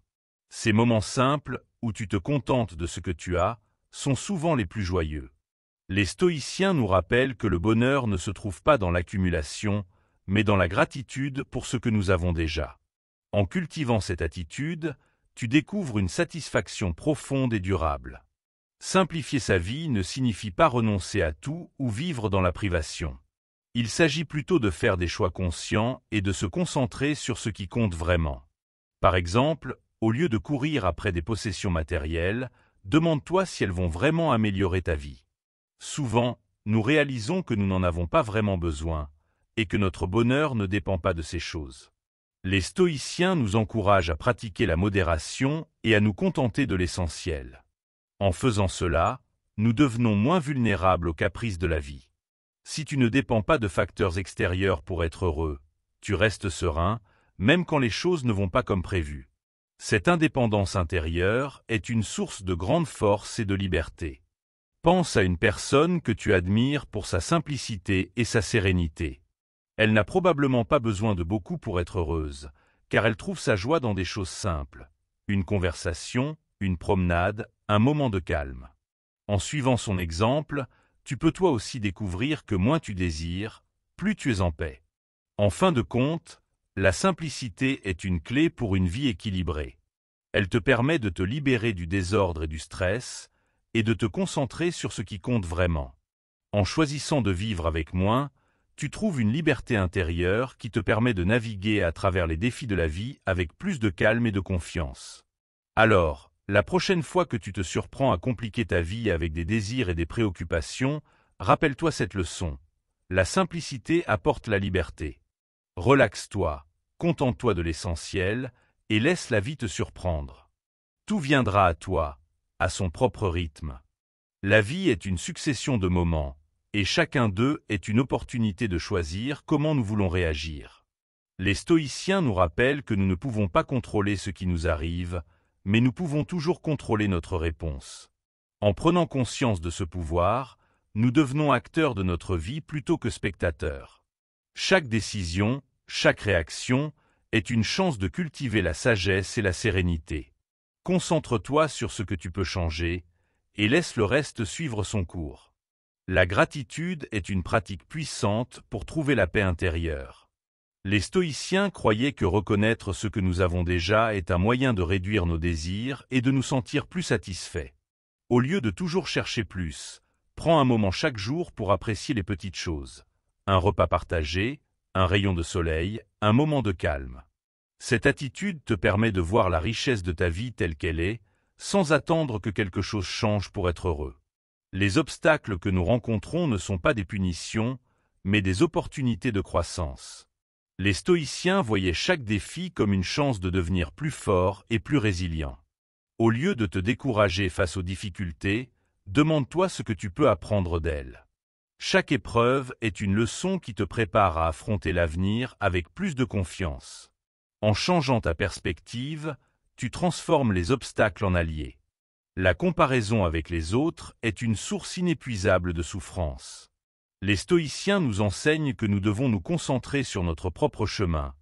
Ces moments simples, où tu te contentes de ce que tu as, sont souvent les plus joyeux. Les stoïciens nous rappellent que le bonheur ne se trouve pas dans l'accumulation, mais dans la gratitude pour ce que nous avons déjà. En cultivant cette attitude, tu découvres une satisfaction profonde et durable. Simplifier sa vie ne signifie pas renoncer à tout ou vivre dans la privation. Il s'agit plutôt de faire des choix conscients et de se concentrer sur ce qui compte vraiment. Par exemple, au lieu de courir après des possessions matérielles, demande-toi si elles vont vraiment améliorer ta vie. Souvent, nous réalisons que nous n'en avons pas vraiment besoin et que notre bonheur ne dépend pas de ces choses. Les stoïciens nous encouragent à pratiquer la modération et à nous contenter de l'essentiel. En faisant cela, nous devenons moins vulnérables aux caprices de la vie. Si tu ne dépends pas de facteurs extérieurs pour être heureux, tu restes serein, même quand les choses ne vont pas comme prévu. Cette indépendance intérieure est une source de grande force et de liberté. Pense à une personne que tu admires pour sa simplicité et sa sérénité. Elle n'a probablement pas besoin de beaucoup pour être heureuse, car elle trouve sa joie dans des choses simples. Une conversation, une promenade, un moment de calme. En suivant son exemple, tu peux toi aussi découvrir que moins tu désires, plus tu es en paix. En fin de compte, la simplicité est une clé pour une vie équilibrée. Elle te permet de te libérer du désordre et du stress, et de te concentrer sur ce qui compte vraiment. En choisissant de vivre avec moins, tu trouves une liberté intérieure qui te permet de naviguer à travers les défis de la vie avec plus de calme et de confiance. Alors, la prochaine fois que tu te surprends à compliquer ta vie avec des désirs et des préoccupations, rappelle-toi cette leçon. La simplicité apporte la liberté. Relaxe-toi, contente-toi de l'essentiel et laisse la vie te surprendre. Tout viendra à toi, à son propre rythme. La vie est une succession de moments, et chacun d'eux est une opportunité de choisir comment nous voulons réagir. Les stoïciens nous rappellent que nous ne pouvons pas contrôler ce qui nous arrive, mais nous pouvons toujours contrôler notre réponse. En prenant conscience de ce pouvoir, nous devenons acteurs de notre vie plutôt que spectateurs. Chaque décision, chaque réaction est une chance de cultiver la sagesse et la sérénité. Concentre-toi sur ce que tu peux changer et laisse le reste suivre son cours. La gratitude est une pratique puissante pour trouver la paix intérieure. Les stoïciens croyaient que reconnaître ce que nous avons déjà est un moyen de réduire nos désirs et de nous sentir plus satisfaits. Au lieu de toujours chercher plus, prends un moment chaque jour pour apprécier les petites choses. Un repas partagé, un rayon de soleil, un moment de calme. Cette attitude te permet de voir la richesse de ta vie telle qu'elle est, sans attendre que quelque chose change pour être heureux. Les obstacles que nous rencontrons ne sont pas des punitions, mais des opportunités de croissance. Les stoïciens voyaient chaque défi comme une chance de devenir plus fort et plus résilient. Au lieu de te décourager face aux difficultés, demande-toi ce que tu peux apprendre d'elles. Chaque épreuve est une leçon qui te prépare à affronter l'avenir avec plus de confiance. En changeant ta perspective, tu transformes les obstacles en alliés. La comparaison avec les autres est une source inépuisable de souffrance. Les stoïciens nous enseignent que nous devons nous concentrer sur notre propre chemin,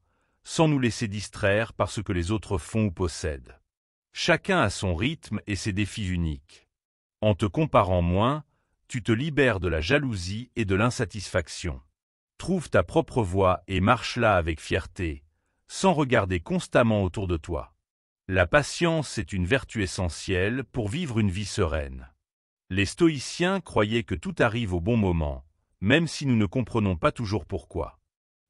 sans nous laisser distraire par ce que les autres font ou possèdent. Chacun a son rythme et ses défis uniques. En te comparant moins, tu te libères de la jalousie et de l'insatisfaction. Trouve ta propre voie et marche là avec fierté, sans regarder constamment autour de toi. La patience est une vertu essentielle pour vivre une vie sereine. Les stoïciens croyaient que tout arrive au bon moment, même si nous ne comprenons pas toujours pourquoi.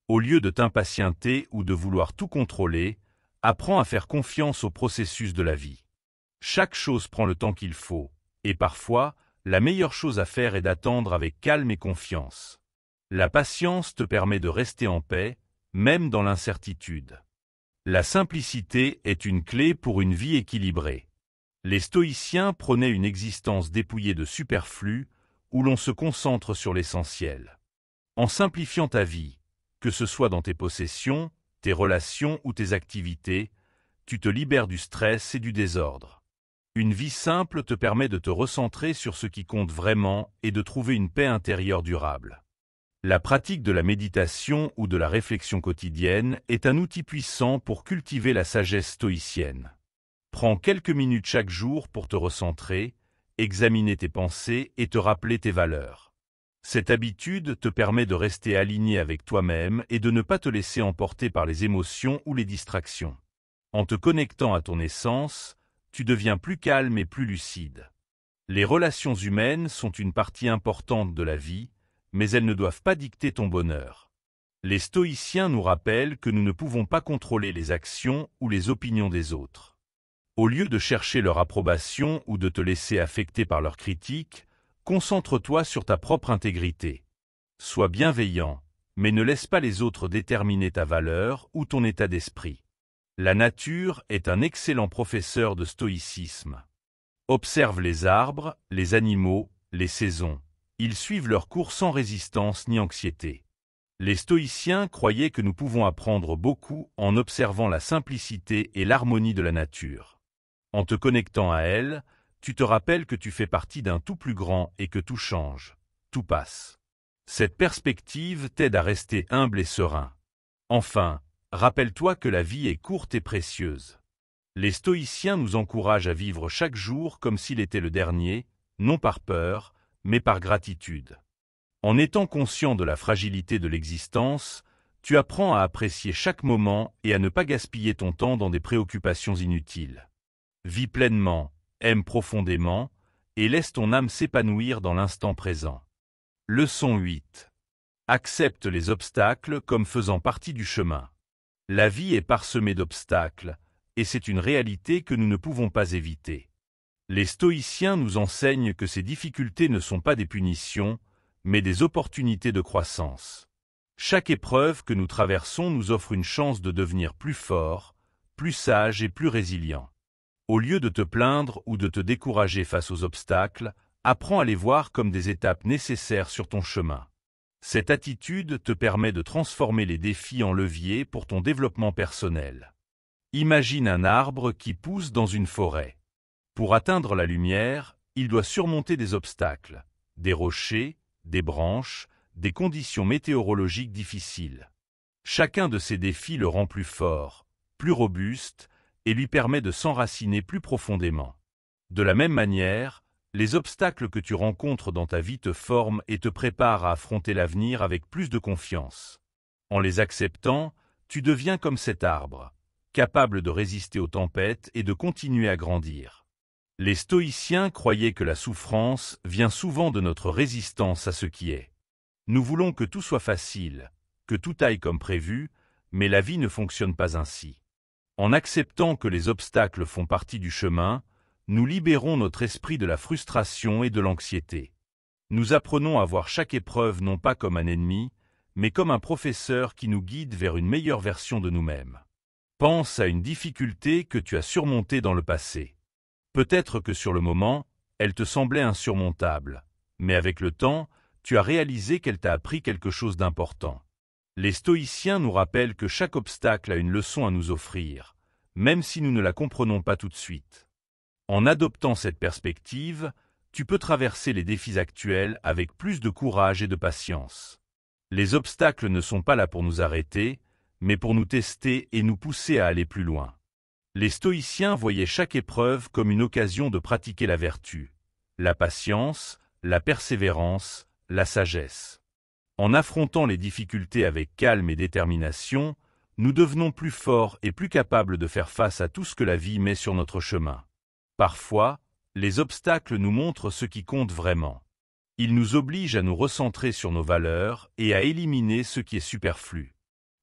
Au lieu de t'impatienter ou de vouloir tout contrôler, apprends à faire confiance au processus de la vie. Chaque chose prend le temps qu'il faut, et parfois, la meilleure chose à faire est d'attendre avec calme et confiance. La patience te permet de rester en paix, même dans l'incertitude. La simplicité est une clé pour une vie équilibrée. Les stoïciens prônaient une existence dépouillée de superflu, où l'on se concentre sur l'essentiel. En simplifiant ta vie, que ce soit dans tes possessions, tes relations ou tes activités, tu te libères du stress et du désordre. Une vie simple te permet de te recentrer sur ce qui compte vraiment et de trouver une paix intérieure durable. La pratique de la méditation ou de la réflexion quotidienne est un outil puissant pour cultiver la sagesse stoïcienne. Prends quelques minutes chaque jour pour te recentrer, examiner tes pensées et te rappeler tes valeurs. Cette habitude te permet de rester aligné avec toi-même et de ne pas te laisser emporter par les émotions ou les distractions. En te connectant à ton essence, tu deviens plus calme et plus lucide. Les relations humaines sont une partie importante de la vie, mais elles ne doivent pas dicter ton bonheur. Les stoïciens nous rappellent que nous ne pouvons pas contrôler les actions ou les opinions des autres. Au lieu de chercher leur approbation ou de te laisser affecter par leurs critiques, concentre-toi sur ta propre intégrité. Sois bienveillant, mais ne laisse pas les autres déterminer ta valeur ou ton état d'esprit. La nature est un excellent professeur de stoïcisme. Observe les arbres, les animaux, les saisons. Ils suivent leur cours sans résistance ni anxiété. Les stoïciens croyaient que nous pouvons apprendre beaucoup en observant la simplicité et l'harmonie de la nature. En te connectant à elle, tu te rappelles que tu fais partie d'un tout plus grand et que tout change, tout passe. Cette perspective t'aide à rester humble et serein. Enfin, rappelle-toi que la vie est courte et précieuse. Les stoïciens nous encouragent à vivre chaque jour comme s'il était le dernier, non par peur, mais par gratitude. En étant conscient de la fragilité de l'existence, tu apprends à apprécier chaque moment et à ne pas gaspiller ton temps dans des préoccupations inutiles. Vis pleinement, aime profondément, et laisse ton âme s'épanouir dans l'instant présent. Leçon 8. Accepte les obstacles comme faisant partie du chemin. La vie est parsemée d'obstacles, et c'est une réalité que nous ne pouvons pas éviter. Les stoïciens nous enseignent que ces difficultés ne sont pas des punitions, mais des opportunités de croissance. Chaque épreuve que nous traversons nous offre une chance de devenir plus fort, plus sage et plus résilient. Au lieu de te plaindre ou de te décourager face aux obstacles, apprends à les voir comme des étapes nécessaires sur ton chemin. Cette attitude te permet de transformer les défis en leviers pour ton développement personnel. Imagine un arbre qui pousse dans une forêt. Pour atteindre la lumière, il doit surmonter des obstacles, des rochers, des branches, des conditions météorologiques difficiles. Chacun de ces défis le rend plus fort, plus robuste, et lui permet de s'enraciner plus profondément. De la même manière, les obstacles que tu rencontres dans ta vie te forment et te préparent à affronter l'avenir avec plus de confiance. En les acceptant, tu deviens comme cet arbre, capable de résister aux tempêtes et de continuer à grandir. Les stoïciens croyaient que la souffrance vient souvent de notre résistance à ce qui est. Nous voulons que tout soit facile, que tout aille comme prévu, mais la vie ne fonctionne pas ainsi. En acceptant que les obstacles font partie du chemin, nous libérons notre esprit de la frustration et de l'anxiété. Nous apprenons à voir chaque épreuve non pas comme un ennemi, mais comme un professeur qui nous guide vers une meilleure version de nous-mêmes. Pense à une difficulté que tu as surmontée dans le passé. Peut-être que sur le moment, elle te semblait insurmontable, mais avec le temps, tu as réalisé qu'elle t'a appris quelque chose d'important. Les stoïciens nous rappellent que chaque obstacle a une leçon à nous offrir, même si nous ne la comprenons pas tout de suite. En adoptant cette perspective, tu peux traverser les défis actuels avec plus de courage et de patience. Les obstacles ne sont pas là pour nous arrêter, mais pour nous tester et nous pousser à aller plus loin. Les stoïciens voyaient chaque épreuve comme une occasion de pratiquer la vertu, la patience, la persévérance, la sagesse. En affrontant les difficultés avec calme et détermination, nous devenons plus forts et plus capables de faire face à tout ce que la vie met sur notre chemin. Parfois, les obstacles nous montrent ce qui compte vraiment. Ils nous obligent à nous recentrer sur nos valeurs et à éliminer ce qui est superflu.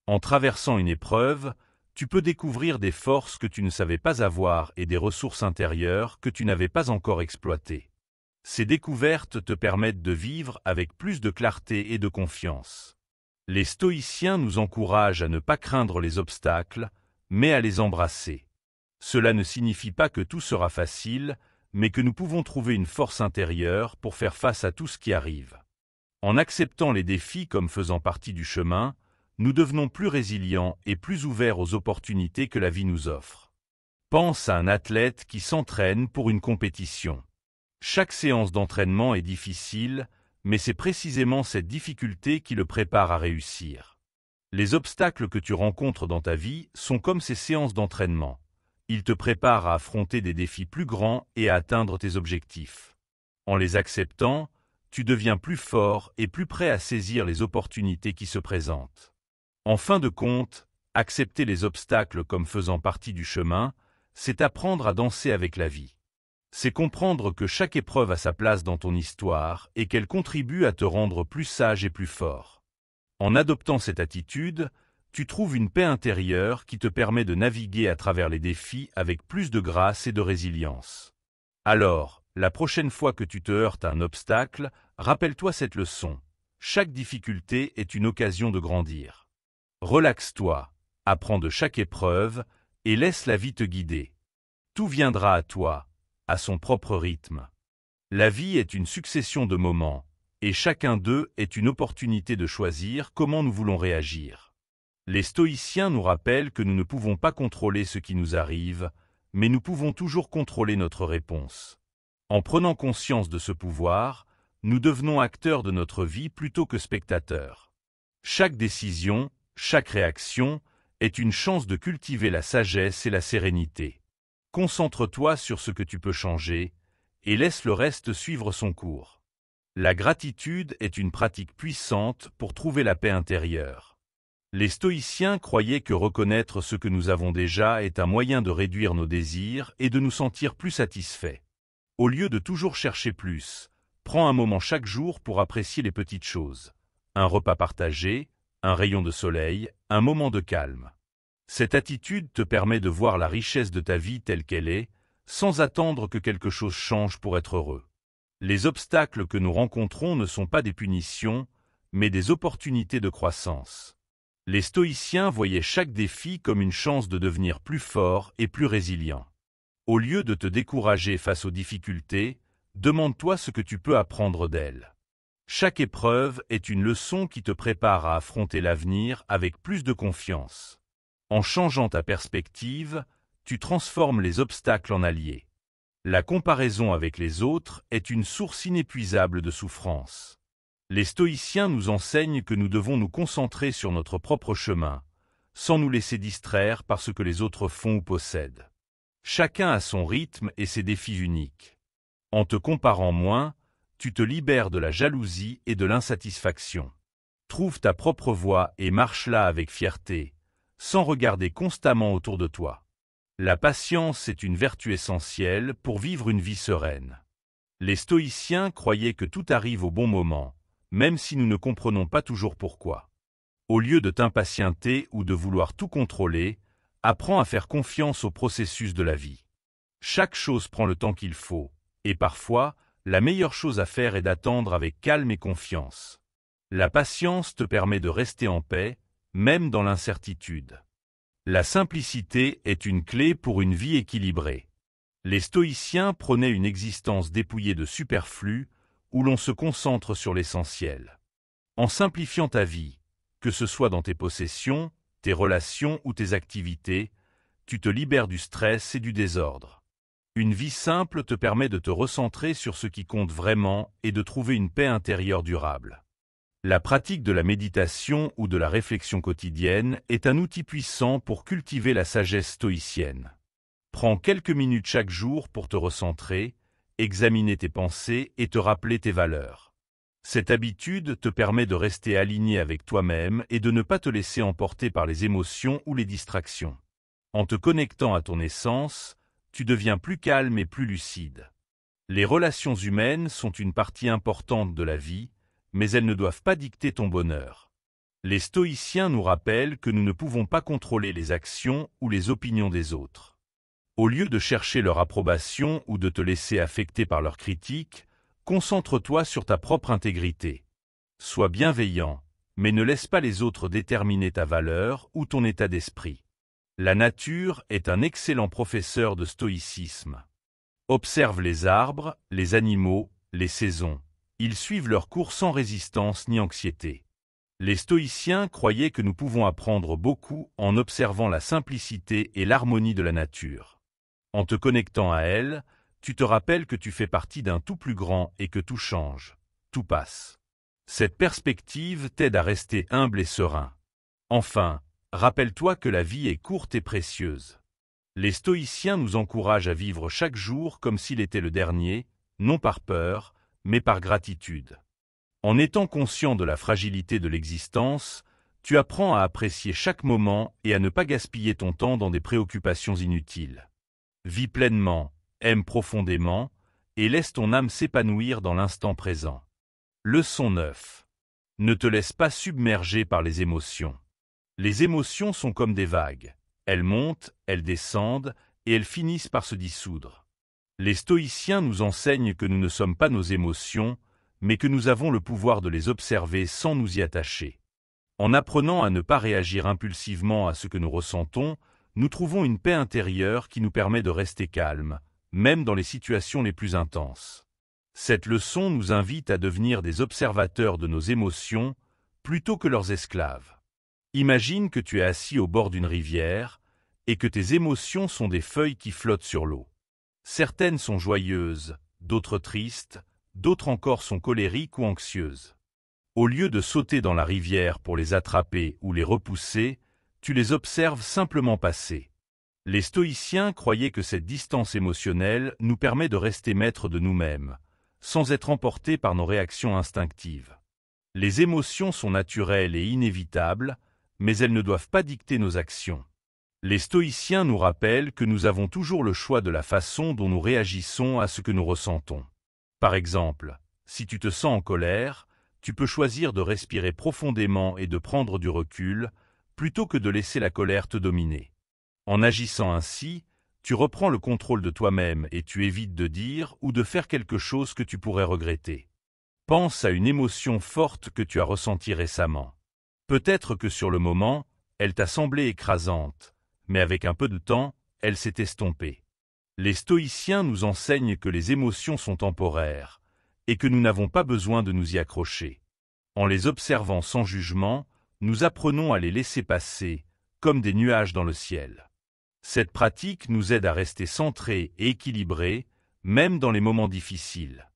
En traversant une épreuve, tu peux découvrir des forces que tu ne savais pas avoir et des ressources intérieures que tu n'avais pas encore exploitées. Ces découvertes te permettent de vivre avec plus de clarté et de confiance. Les stoïciens nous encouragent à ne pas craindre les obstacles, mais à les embrasser. Cela ne signifie pas que tout sera facile, mais que nous pouvons trouver une force intérieure pour faire face à tout ce qui arrive. En acceptant les défis comme faisant partie du chemin, nous devenons plus résilients et plus ouverts aux opportunités que la vie nous offre. Pense à un athlète qui s'entraîne pour une compétition. Chaque séance d'entraînement est difficile, mais c'est précisément cette difficulté qui le prépare à réussir. Les obstacles que tu rencontres dans ta vie sont comme ces séances d'entraînement. Ils te préparent à affronter des défis plus grands et à atteindre tes objectifs. En les acceptant, tu deviens plus fort et plus prêt à saisir les opportunités qui se présentent. En fin de compte, accepter les obstacles comme faisant partie du chemin, c'est apprendre à danser avec la vie. C'est comprendre que chaque épreuve a sa place dans ton histoire et qu'elle contribue à te rendre plus sage et plus fort. En adoptant cette attitude, tu trouves une paix intérieure qui te permet de naviguer à travers les défis avec plus de grâce et de résilience. Alors, la prochaine fois que tu te heurtes à un obstacle, rappelle-toi cette leçon. Chaque difficulté est une occasion de grandir. Relaxe-toi, apprends de chaque épreuve et laisse la vie te guider. Tout viendra à toi, à son propre rythme. La vie est une succession de moments, et chacun d'eux est une opportunité de choisir comment nous voulons réagir. Les stoïciens nous rappellent que nous ne pouvons pas contrôler ce qui nous arrive, mais nous pouvons toujours contrôler notre réponse. En prenant conscience de ce pouvoir, nous devenons acteurs de notre vie plutôt que spectateurs. Chaque décision, chaque réaction, est une chance de cultiver la sagesse et la sérénité. Concentre-toi sur ce que tu peux changer, et laisse le reste suivre son cours. La gratitude est une pratique puissante pour trouver la paix intérieure. Les stoïciens croyaient que reconnaître ce que nous avons déjà est un moyen de réduire nos désirs et de nous sentir plus satisfaits. Au lieu de toujours chercher plus, prends un moment chaque jour pour apprécier les petites choses. Un repas partagé, un rayon de soleil, un moment de calme. Cette attitude te permet de voir la richesse de ta vie telle qu'elle est, sans attendre que quelque chose change pour être heureux. Les obstacles que nous rencontrons ne sont pas des punitions, mais des opportunités de croissance. Les stoïciens voyaient chaque défi comme une chance de devenir plus fort et plus résilient. Au lieu de te décourager face aux difficultés, demande-toi ce que tu peux apprendre d'elles. Chaque épreuve est une leçon qui te prépare à affronter l'avenir avec plus de confiance. En changeant ta perspective, tu transformes les obstacles en alliés. La comparaison avec les autres est une source inépuisable de souffrance. Les stoïciens nous enseignent que nous devons nous concentrer sur notre propre chemin, sans nous laisser distraire par ce que les autres font ou possèdent. Chacun a son rythme et ses défis uniques. En te comparant moins, tu te libères de la jalousie et de l'insatisfaction. Trouve ta propre voie et marche-la avec fierté, sans regarder constamment autour de toi. La patience est une vertu essentielle pour vivre une vie sereine. Les stoïciens croyaient que tout arrive au bon moment, même si nous ne comprenons pas toujours pourquoi. Au lieu de t'impatienter ou de vouloir tout contrôler, apprends à faire confiance au processus de la vie. Chaque chose prend le temps qu'il faut, et parfois, la meilleure chose à faire est d'attendre avec calme et confiance. La patience te permet de rester en paix, même dans l'incertitude. La simplicité est une clé pour une vie équilibrée. Les stoïciens prônaient une existence dépouillée de superflu, où l'on se concentre sur l'essentiel. En simplifiant ta vie, que ce soit dans tes possessions, tes relations ou tes activités, tu te libères du stress et du désordre. Une vie simple te permet de te recentrer sur ce qui compte vraiment et de trouver une paix intérieure durable. La pratique de la méditation ou de la réflexion quotidienne est un outil puissant pour cultiver la sagesse stoïcienne. Prends quelques minutes chaque jour pour te recentrer, examiner tes pensées et te rappeler tes valeurs. Cette habitude te permet de rester aligné avec toi-même et de ne pas te laisser emporter par les émotions ou les distractions. En te connectant à ton essence, tu deviens plus calme et plus lucide. Les relations humaines sont une partie importante de la vie, mais elles ne doivent pas dicter ton bonheur. Les stoïciens nous rappellent que nous ne pouvons pas contrôler les actions ou les opinions des autres. Au lieu de chercher leur approbation ou de te laisser affecter par leurs critiques, concentre-toi sur ta propre intégrité. Sois bienveillant, mais ne laisse pas les autres déterminer ta valeur ou ton état d'esprit. La nature est un excellent professeur de stoïcisme. Observe les arbres, les animaux, les saisons. Ils suivent leur cours sans résistance ni anxiété. Les stoïciens croyaient que nous pouvons apprendre beaucoup en observant la simplicité et l'harmonie de la nature. En te connectant à elle, tu te rappelles que tu fais partie d'un tout plus grand et que tout change, tout passe. Cette perspective t'aide à rester humble et serein. Enfin, rappelle-toi que la vie est courte et précieuse. Les stoïciens nous encouragent à vivre chaque jour comme s'il était le dernier, non par peur, mais par gratitude. En étant conscient de la fragilité de l'existence, tu apprends à apprécier chaque moment et à ne pas gaspiller ton temps dans des préoccupations inutiles. Vis pleinement, aime profondément, et laisse ton âme s'épanouir dans l'instant présent. Leçon 9. Ne te laisse pas submerger par les émotions. Les émotions sont comme des vagues. Elles montent, elles descendent, et elles finissent par se dissoudre. Les stoïciens nous enseignent que nous ne sommes pas nos émotions, mais que nous avons le pouvoir de les observer sans nous y attacher. En apprenant à ne pas réagir impulsivement à ce que nous ressentons, nous trouvons une paix intérieure qui nous permet de rester calmes, même dans les situations les plus intenses. Cette leçon nous invite à devenir des observateurs de nos émotions plutôt que leurs esclaves. Imagine que tu es assis au bord d'une rivière et que tes émotions sont des feuilles qui flottent sur l'eau. Certaines sont joyeuses, d'autres tristes, d'autres encore sont colériques ou anxieuses. Au lieu de sauter dans la rivière pour les attraper ou les repousser, tu les observes simplement passer. Les stoïciens croyaient que cette distance émotionnelle nous permet de rester maîtres de nous-mêmes, sans être emportés par nos réactions instinctives. Les émotions sont naturelles et inévitables, mais elles ne doivent pas dicter nos actions. Les stoïciens nous rappellent que nous avons toujours le choix de la façon dont nous réagissons à ce que nous ressentons. Par exemple, si tu te sens en colère, tu peux choisir de respirer profondément et de prendre du recul, plutôt que de laisser la colère te dominer. En agissant ainsi, tu reprends le contrôle de toi-même et tu évites de dire ou de faire quelque chose que tu pourrais regretter. Pense à une émotion forte que tu as ressentie récemment. Peut-être que sur le moment, elle t'a semblé écrasante, mais avec un peu de temps, elle s'est estompée. Les stoïciens nous enseignent que les émotions sont temporaires et que nous n'avons pas besoin de nous y accrocher. En les observant sans jugement, nous apprenons à les laisser passer, comme des nuages dans le ciel. Cette pratique nous aide à rester centrés et équilibrés, même dans les moments difficiles.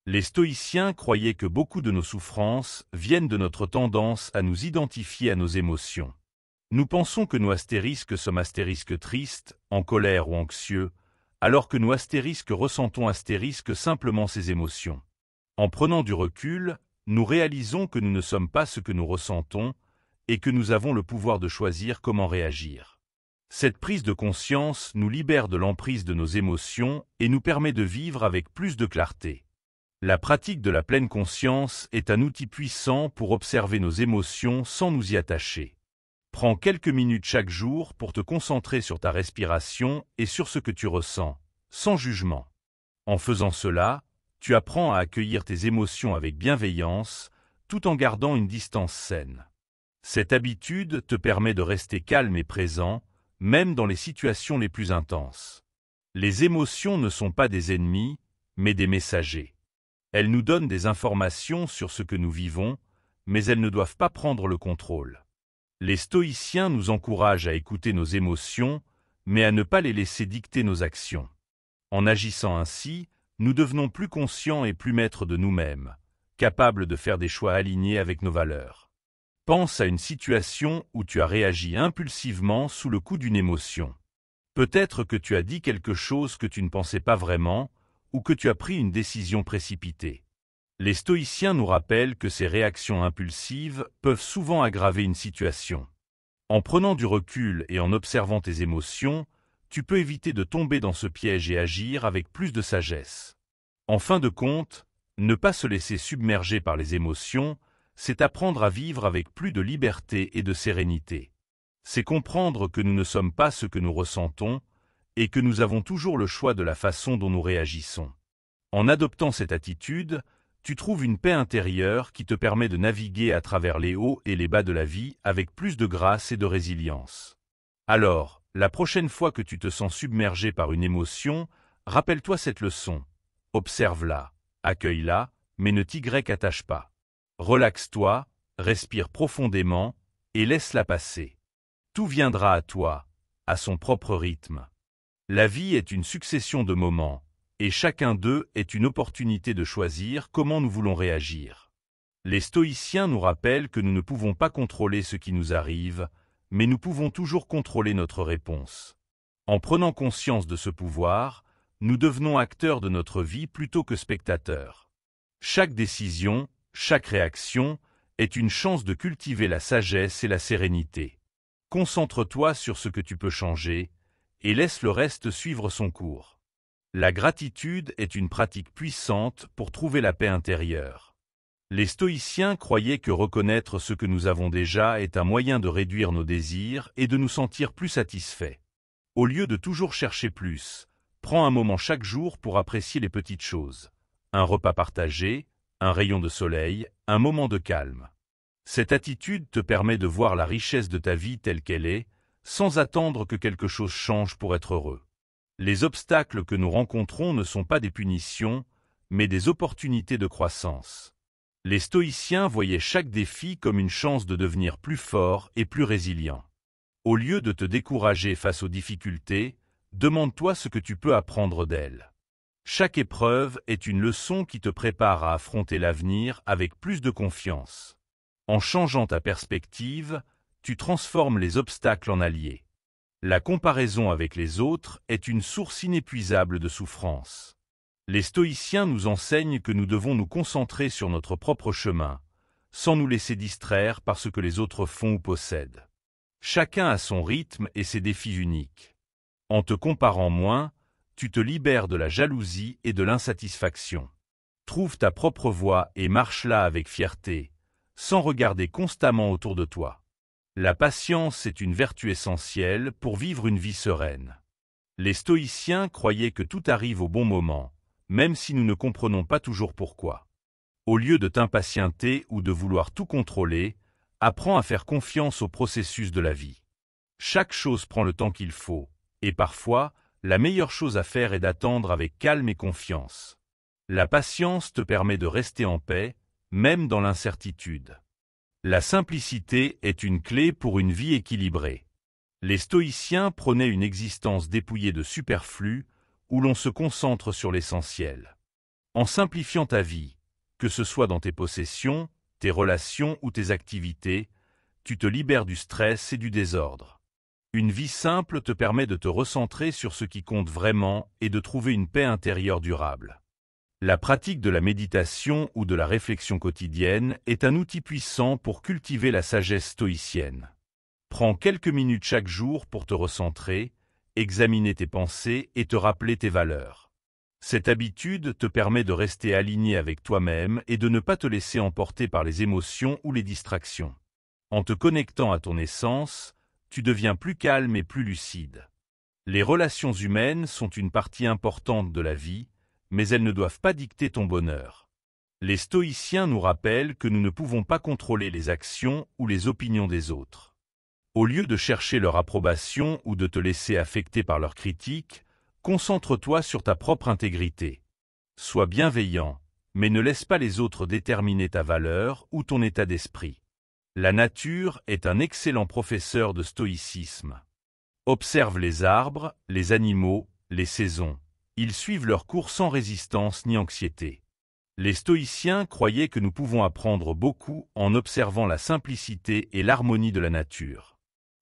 Les stoïciens croyaient que beaucoup de nos souffrances viennent de notre tendance à nous identifier à nos émotions. Nous pensons que nous astérisques sommes astérisques tristes, en colère ou anxieux, alors que nous astérisques ressentons astérisques simplement ces émotions. En prenant du recul, nous réalisons que nous ne sommes pas ce que nous ressentons et que nous avons le pouvoir de choisir comment réagir. Cette prise de conscience nous libère de l'emprise de nos émotions et nous permet de vivre avec plus de clarté. La pratique de la pleine conscience est un outil puissant pour observer nos émotions sans nous y attacher. Prends quelques minutes chaque jour pour te concentrer sur ta respiration et sur ce que tu ressens, sans jugement. En faisant cela, tu apprends à accueillir tes émotions avec bienveillance, tout en gardant une distance saine. Cette habitude te permet de rester calme et présent, même dans les situations les plus intenses. Les émotions ne sont pas des ennemis, mais des messagers. Elles nous donnent des informations sur ce que nous vivons, mais elles ne doivent pas prendre le contrôle. Les stoïciens nous encouragent à écouter nos émotions, mais à ne pas les laisser dicter nos actions. En agissant ainsi, nous devenons plus conscients et plus maîtres de nous-mêmes, capables de faire des choix alignés avec nos valeurs. Pense à une situation où tu as réagi impulsivement sous le coup d'une émotion. Peut-être que tu as dit quelque chose que tu ne pensais pas vraiment, ou que tu as pris une décision précipitée. Les stoïciens nous rappellent que ces réactions impulsives peuvent souvent aggraver une situation. En prenant du recul et en observant tes émotions, tu peux éviter de tomber dans ce piège et agir avec plus de sagesse. En fin de compte, ne pas se laisser submerger par les émotions, c'est apprendre à vivre avec plus de liberté et de sérénité. C'est comprendre que nous ne sommes pas ce que nous ressentons et que nous avons toujours le choix de la façon dont nous réagissons. En adoptant cette attitude, tu trouves une paix intérieure qui te permet de naviguer à travers les hauts et les bas de la vie avec plus de grâce et de résilience. Alors, la prochaine fois que tu te sens submergé par une émotion, rappelle-toi cette leçon. Observe-la, accueille-la, mais ne t'y attache pas. Relaxe-toi, respire profondément et laisse-la passer. Tout viendra à toi, à son propre rythme. La vie est une succession de moments, et chacun d'eux est une opportunité de choisir comment nous voulons réagir. Les stoïciens nous rappellent que nous ne pouvons pas contrôler ce qui nous arrive, mais nous pouvons toujours contrôler notre réponse. En prenant conscience de ce pouvoir, nous devenons acteurs de notre vie plutôt que spectateurs. Chaque décision, chaque réaction, est une chance de cultiver la sagesse et la sérénité. Concentre-toi sur ce que tu peux changer, et laisse le reste suivre son cours. La gratitude est une pratique puissante pour trouver la paix intérieure. Les stoïciens croyaient que reconnaître ce que nous avons déjà est un moyen de réduire nos désirs et de nous sentir plus satisfaits. Au lieu de toujours chercher plus, prends un moment chaque jour pour apprécier les petites choses. Un repas partagé, un rayon de soleil, un moment de calme. Cette attitude te permet de voir la richesse de ta vie telle qu'elle est, sans attendre que quelque chose change pour être heureux. Les obstacles que nous rencontrons ne sont pas des punitions, mais des opportunités de croissance. Les stoïciens voyaient chaque défi comme une chance de devenir plus fort et plus résilient. Au lieu de te décourager face aux difficultés, demande-toi ce que tu peux apprendre d'elles. Chaque épreuve est une leçon qui te prépare à affronter l'avenir avec plus de confiance. En changeant ta perspective, tu transformes les obstacles en alliés. La comparaison avec les autres est une source inépuisable de souffrance. Les stoïciens nous enseignent que nous devons nous concentrer sur notre propre chemin, sans nous laisser distraire par ce que les autres font ou possèdent. Chacun a son rythme et ses défis uniques. En te comparant moins, tu te libères de la jalousie et de l'insatisfaction. Trouve ta propre voie et marche-la avec fierté, sans regarder constamment autour de toi. La patience est une vertu essentielle pour vivre une vie sereine. Les stoïciens croyaient que tout arrive au bon moment, même si nous ne comprenons pas toujours pourquoi. Au lieu de t'impatienter ou de vouloir tout contrôler, apprends à faire confiance au processus de la vie. Chaque chose prend le temps qu'il faut, et parfois, la meilleure chose à faire est d'attendre avec calme et confiance. La patience te permet de rester en paix, même dans l'incertitude. La simplicité est une clé pour une vie équilibrée. Les stoïciens prônaient une existence dépouillée de superflu, où l'on se concentre sur l'essentiel. En simplifiant ta vie, que ce soit dans tes possessions, tes relations ou tes activités, tu te libères du stress et du désordre. Une vie simple te permet de te recentrer sur ce qui compte vraiment et de trouver une paix intérieure durable. La pratique de la méditation ou de la réflexion quotidienne est un outil puissant pour cultiver la sagesse stoïcienne. Prends quelques minutes chaque jour pour te recentrer, examiner tes pensées et te rappeler tes valeurs. Cette habitude te permet de rester aligné avec toi-même et de ne pas te laisser emporter par les émotions ou les distractions. En te connectant à ton essence, tu deviens plus calme et plus lucide. Les relations humaines sont une partie importante de la vie, mais elles ne doivent pas dicter ton bonheur. Les stoïciens nous rappellent que nous ne pouvons pas contrôler les actions ou les opinions des autres. Au lieu de chercher leur approbation ou de te laisser affecter par leurs critiques, concentre-toi sur ta propre intégrité. Sois bienveillant, mais ne laisse pas les autres déterminer ta valeur ou ton état d'esprit. La nature est un excellent professeur de stoïcisme. Observe les arbres, les animaux, les saisons. Ils suivent leur cours sans résistance ni anxiété. Les stoïciens croyaient que nous pouvons apprendre beaucoup en observant la simplicité et l'harmonie de la nature.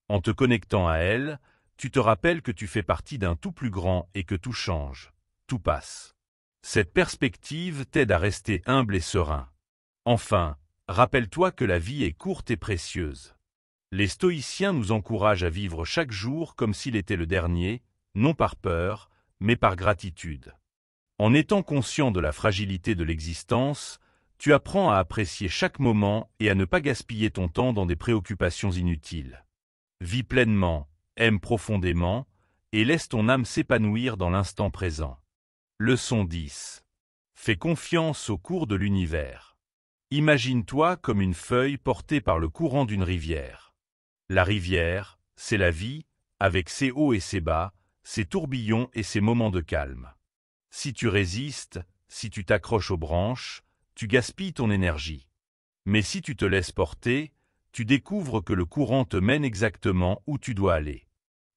En te connectant à elle, tu te rappelles que tu fais partie d'un tout plus grand et que tout change, tout passe. Cette perspective t'aide à rester humble et serein. Enfin, rappelle-toi que la vie est courte et précieuse. Les stoïciens nous encouragent à vivre chaque jour comme s'il était le dernier, non par peur, mais par gratitude. En étant conscient de la fragilité de l'existence, tu apprends à apprécier chaque moment et à ne pas gaspiller ton temps dans des préoccupations inutiles. Vis pleinement, aime profondément, et laisse ton âme s'épanouir dans l'instant présent. Leçon 10. Fais confiance au cours de l'univers. Imagine-toi comme une feuille portée par le courant d'une rivière. La rivière, c'est la vie, avec ses hauts et ses bas, ses tourbillons et ses moments de calme. Si tu résistes, si tu t'accroches aux branches, tu gaspilles ton énergie. Mais si tu te laisses porter, tu découvres que le courant te mène exactement où tu dois aller.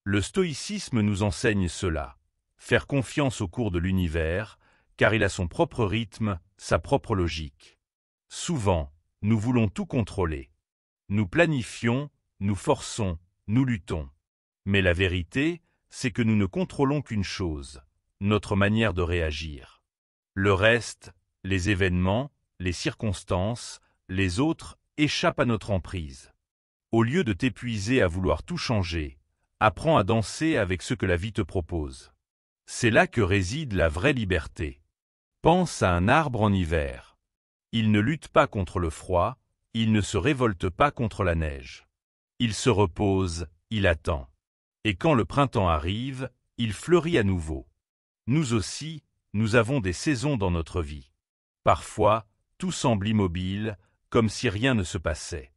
Le stoïcisme nous enseigne cela, faire confiance au cours de l'univers, car il a son propre rythme, sa propre logique. Souvent, nous voulons tout contrôler. Nous planifions, nous forçons, nous luttons. Mais la vérité, c'est que nous ne contrôlons qu'une chose, notre manière de réagir. Le reste, les événements, les circonstances, les autres échappent à notre emprise. Au lieu de t'épuiser à vouloir tout changer, apprends à danser avec ce que la vie te propose. C'est là que réside la vraie liberté. Pense à un arbre en hiver. Il ne lutte pas contre le froid, il ne se révolte pas contre la neige. Il se repose, il attend. Et quand le printemps arrive, il fleurit à nouveau. Nous aussi, nous avons des saisons dans notre vie. Parfois, tout semble immobile, comme si rien ne se passait.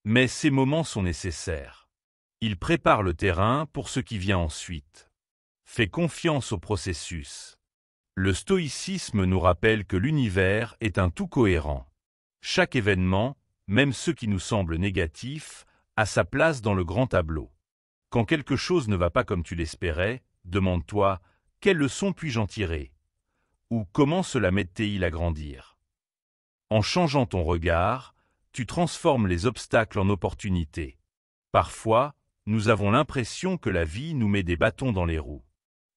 Mais ces moments sont nécessaires. Ils préparent le terrain pour ce qui vient ensuite. Fais confiance au processus. Le stoïcisme nous rappelle que l'univers est un tout cohérent. Chaque événement, même ceux qui nous semblent négatifs, a sa place dans le grand tableau. Quand quelque chose ne va pas comme tu l'espérais, demande-toi « Quelle leçon puis-je en tirer ?» ou « Comment cela m'aide-t-il à grandir ?» En changeant ton regard, tu transformes les obstacles en opportunités. Parfois, nous avons l'impression que la vie nous met des bâtons dans les roues.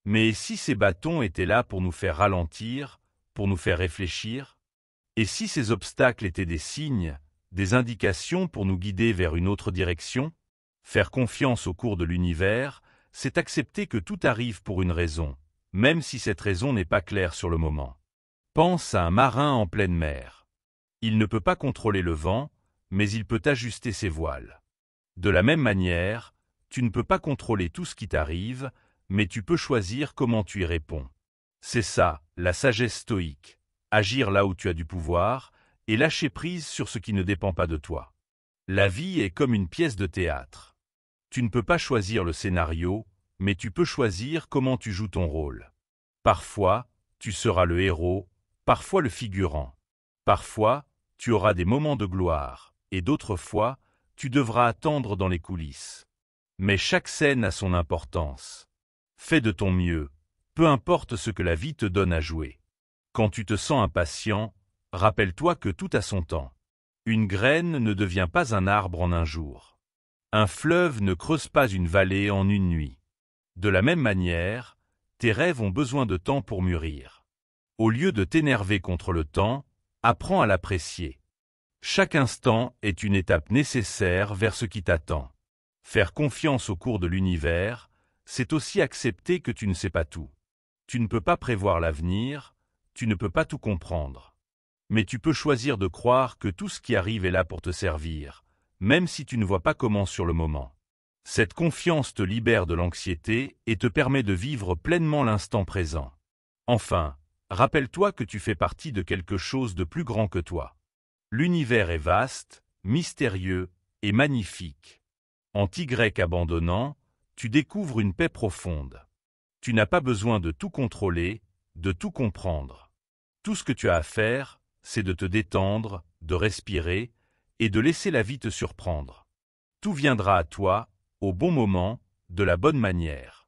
Mais si ces bâtons étaient là pour nous faire ralentir, pour nous faire réfléchir? Et si ces obstacles étaient des signes, des indications pour nous guider vers une autre direction? Faire confiance au cours de l'univers, c'est accepter que tout arrive pour une raison, même si cette raison n'est pas claire sur le moment. Pense à un marin en pleine mer. Il ne peut pas contrôler le vent, mais il peut ajuster ses voiles. De la même manière, tu ne peux pas contrôler tout ce qui t'arrive, mais tu peux choisir comment tu y réponds. C'est ça, la sagesse stoïque. Agir là où tu as du pouvoir, et lâcher prise sur ce qui ne dépend pas de toi. La vie est comme une pièce de théâtre. Tu ne peux pas choisir le scénario, mais tu peux choisir comment tu joues ton rôle. Parfois, tu seras le héros, parfois le figurant. Parfois, tu auras des moments de gloire, et d'autres fois, tu devras attendre dans les coulisses. Mais chaque scène a son importance. Fais de ton mieux, peu importe ce que la vie te donne à jouer. Quand tu te sens impatient, rappelle-toi que tout a son temps. Une graine ne devient pas un arbre en un jour. Un fleuve ne creuse pas une vallée en une nuit. De la même manière, tes rêves ont besoin de temps pour mûrir. Au lieu de t'énerver contre le temps, apprends à l'apprécier. Chaque instant est une étape nécessaire vers ce qui t'attend. Faire confiance au cours de l'univers, c'est aussi accepter que tu ne sais pas tout. Tu ne peux pas prévoir l'avenir, tu ne peux pas tout comprendre. Mais tu peux choisir de croire que tout ce qui arrive est là pour te servir, même si tu ne vois pas comment sur le moment. Cette confiance te libère de l'anxiété et te permet de vivre pleinement l'instant présent. Enfin, rappelle-toi que tu fais partie de quelque chose de plus grand que toi. L'univers est vaste, mystérieux et magnifique. Anti-grec abandonnant, tu découvres une paix profonde. Tu n'as pas besoin de tout contrôler, de tout comprendre. Tout ce que tu as à faire, c'est de te détendre, de respirer et de laisser la vie te surprendre. Tout viendra à toi, au bon moment, de la bonne manière.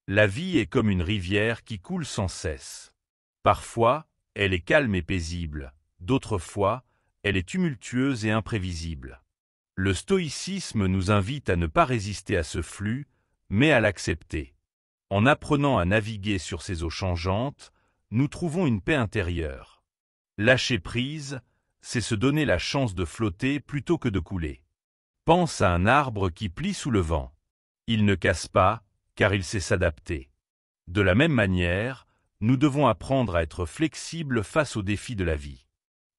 La vie est comme une rivière qui coule sans cesse. Parfois, elle est calme et paisible, d'autres fois, elle est tumultueuse et imprévisible. Le stoïcisme nous invite à ne pas résister à ce flux, mais à l'accepter. En apprenant à naviguer sur ces eaux changeantes, nous trouvons une paix intérieure. Lâcher prise, c'est se donner la chance de flotter plutôt que de couler. Pense à un arbre qui plie sous le vent. Il ne casse pas, car il sait s'adapter. De la même manière, nous devons apprendre à être flexibles face aux défis de la vie.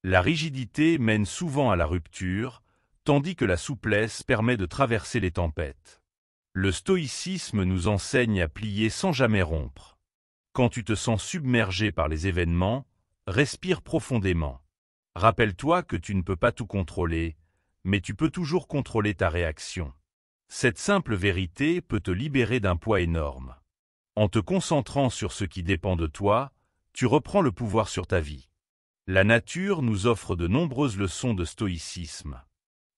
La rigidité mène souvent à la rupture, tandis que la souplesse permet de traverser les tempêtes. Le stoïcisme nous enseigne à plier sans jamais rompre. Quand tu te sens submergé par les événements, respire profondément. Rappelle-toi que tu ne peux pas tout contrôler, mais tu peux toujours contrôler ta réaction. Cette simple vérité peut te libérer d'un poids énorme. En te concentrant sur ce qui dépend de toi, tu reprends le pouvoir sur ta vie. La nature nous offre de nombreuses leçons de stoïcisme.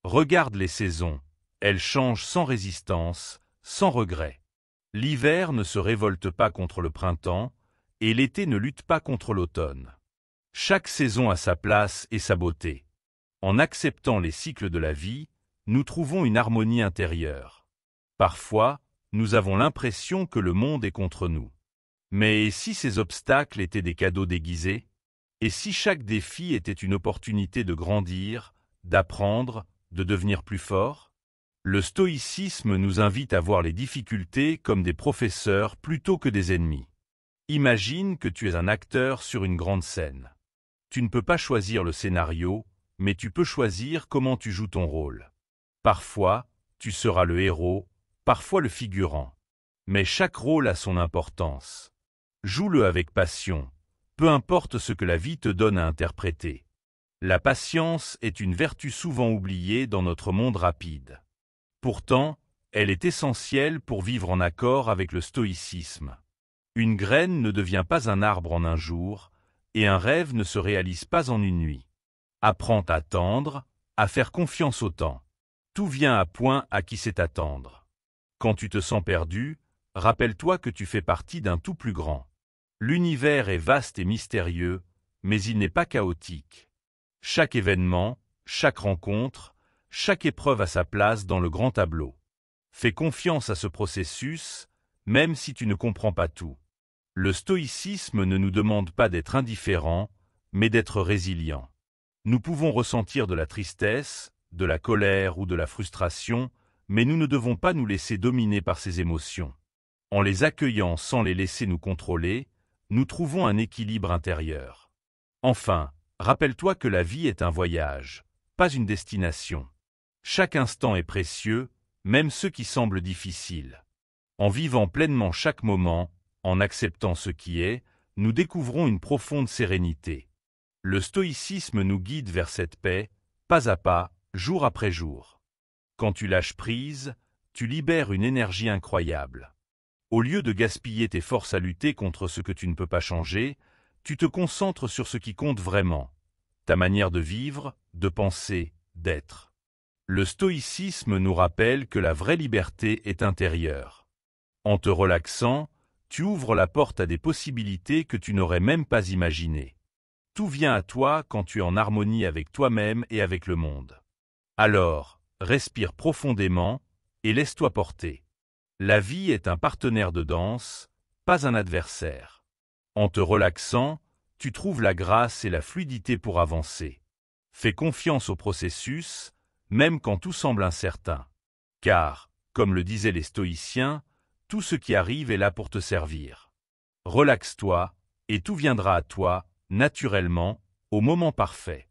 Regarde les saisons, elles changent sans résistance, sans regret. L'hiver ne se révolte pas contre le printemps, et l'été ne lutte pas contre l'automne. Chaque saison a sa place et sa beauté. En acceptant les cycles de la vie, nous trouvons une harmonie intérieure. Parfois, nous avons l'impression que le monde est contre nous. Mais et si ces obstacles étaient des cadeaux déguisés? Et si chaque défi était une opportunité de grandir, d'apprendre, de devenir plus fort? Le stoïcisme nous invite à voir les difficultés comme des professeurs plutôt que des ennemis. Imagine que tu es un acteur sur une grande scène. Tu ne peux pas choisir le scénario, mais tu peux choisir comment tu joues ton rôle. Parfois, tu seras le héros, parfois le figurant. Mais chaque rôle a son importance. Joue-le avec passion, peu importe ce que la vie te donne à interpréter. La patience est une vertu souvent oubliée dans notre monde rapide. Pourtant, elle est essentielle pour vivre en accord avec le stoïcisme. Une graine ne devient pas un arbre en un jour, et un rêve ne se réalise pas en une nuit. Apprends à attendre, à faire confiance au temps. Tout vient à point à qui sait attendre. Quand tu te sens perdu, rappelle-toi que tu fais partie d'un tout plus grand. L'univers est vaste et mystérieux, mais il n'est pas chaotique. Chaque événement, chaque rencontre, chaque épreuve a sa place dans le grand tableau. Fais confiance à ce processus, même si tu ne comprends pas tout. Le stoïcisme ne nous demande pas d'être indifférents, mais d'être résilients. Nous pouvons ressentir de la tristesse, de la colère ou de la frustration, mais nous ne devons pas nous laisser dominer par ces émotions. En les accueillant sans les laisser nous contrôler, nous trouvons un équilibre intérieur. Enfin, rappelle-toi que la vie est un voyage, pas une destination. Chaque instant est précieux, même ceux qui semblent difficiles. En vivant pleinement chaque moment, en acceptant ce qui est, nous découvrons une profonde sérénité. Le stoïcisme nous guide vers cette paix, pas à pas, jour après jour. Quand tu lâches prise, tu libères une énergie incroyable. Au lieu de gaspiller tes forces à lutter contre ce que tu ne peux pas changer, tu te concentres sur ce qui compte vraiment, ta manière de vivre, de penser, d'être. Le stoïcisme nous rappelle que la vraie liberté est intérieure. En te relaxant, tu ouvres la porte à des possibilités que tu n'aurais même pas imaginées. Tout vient à toi quand tu es en harmonie avec toi-même et avec le monde. Alors, respire profondément et laisse-toi porter. La vie est un partenaire de danse, pas un adversaire. En te relaxant, tu trouves la grâce et la fluidité pour avancer. Fais confiance au processus, même quand tout semble incertain. Car, comme le disaient les stoïciens, tout ce qui arrive est là pour te servir. Relaxe-toi, et tout viendra à toi, naturellement, au moment parfait.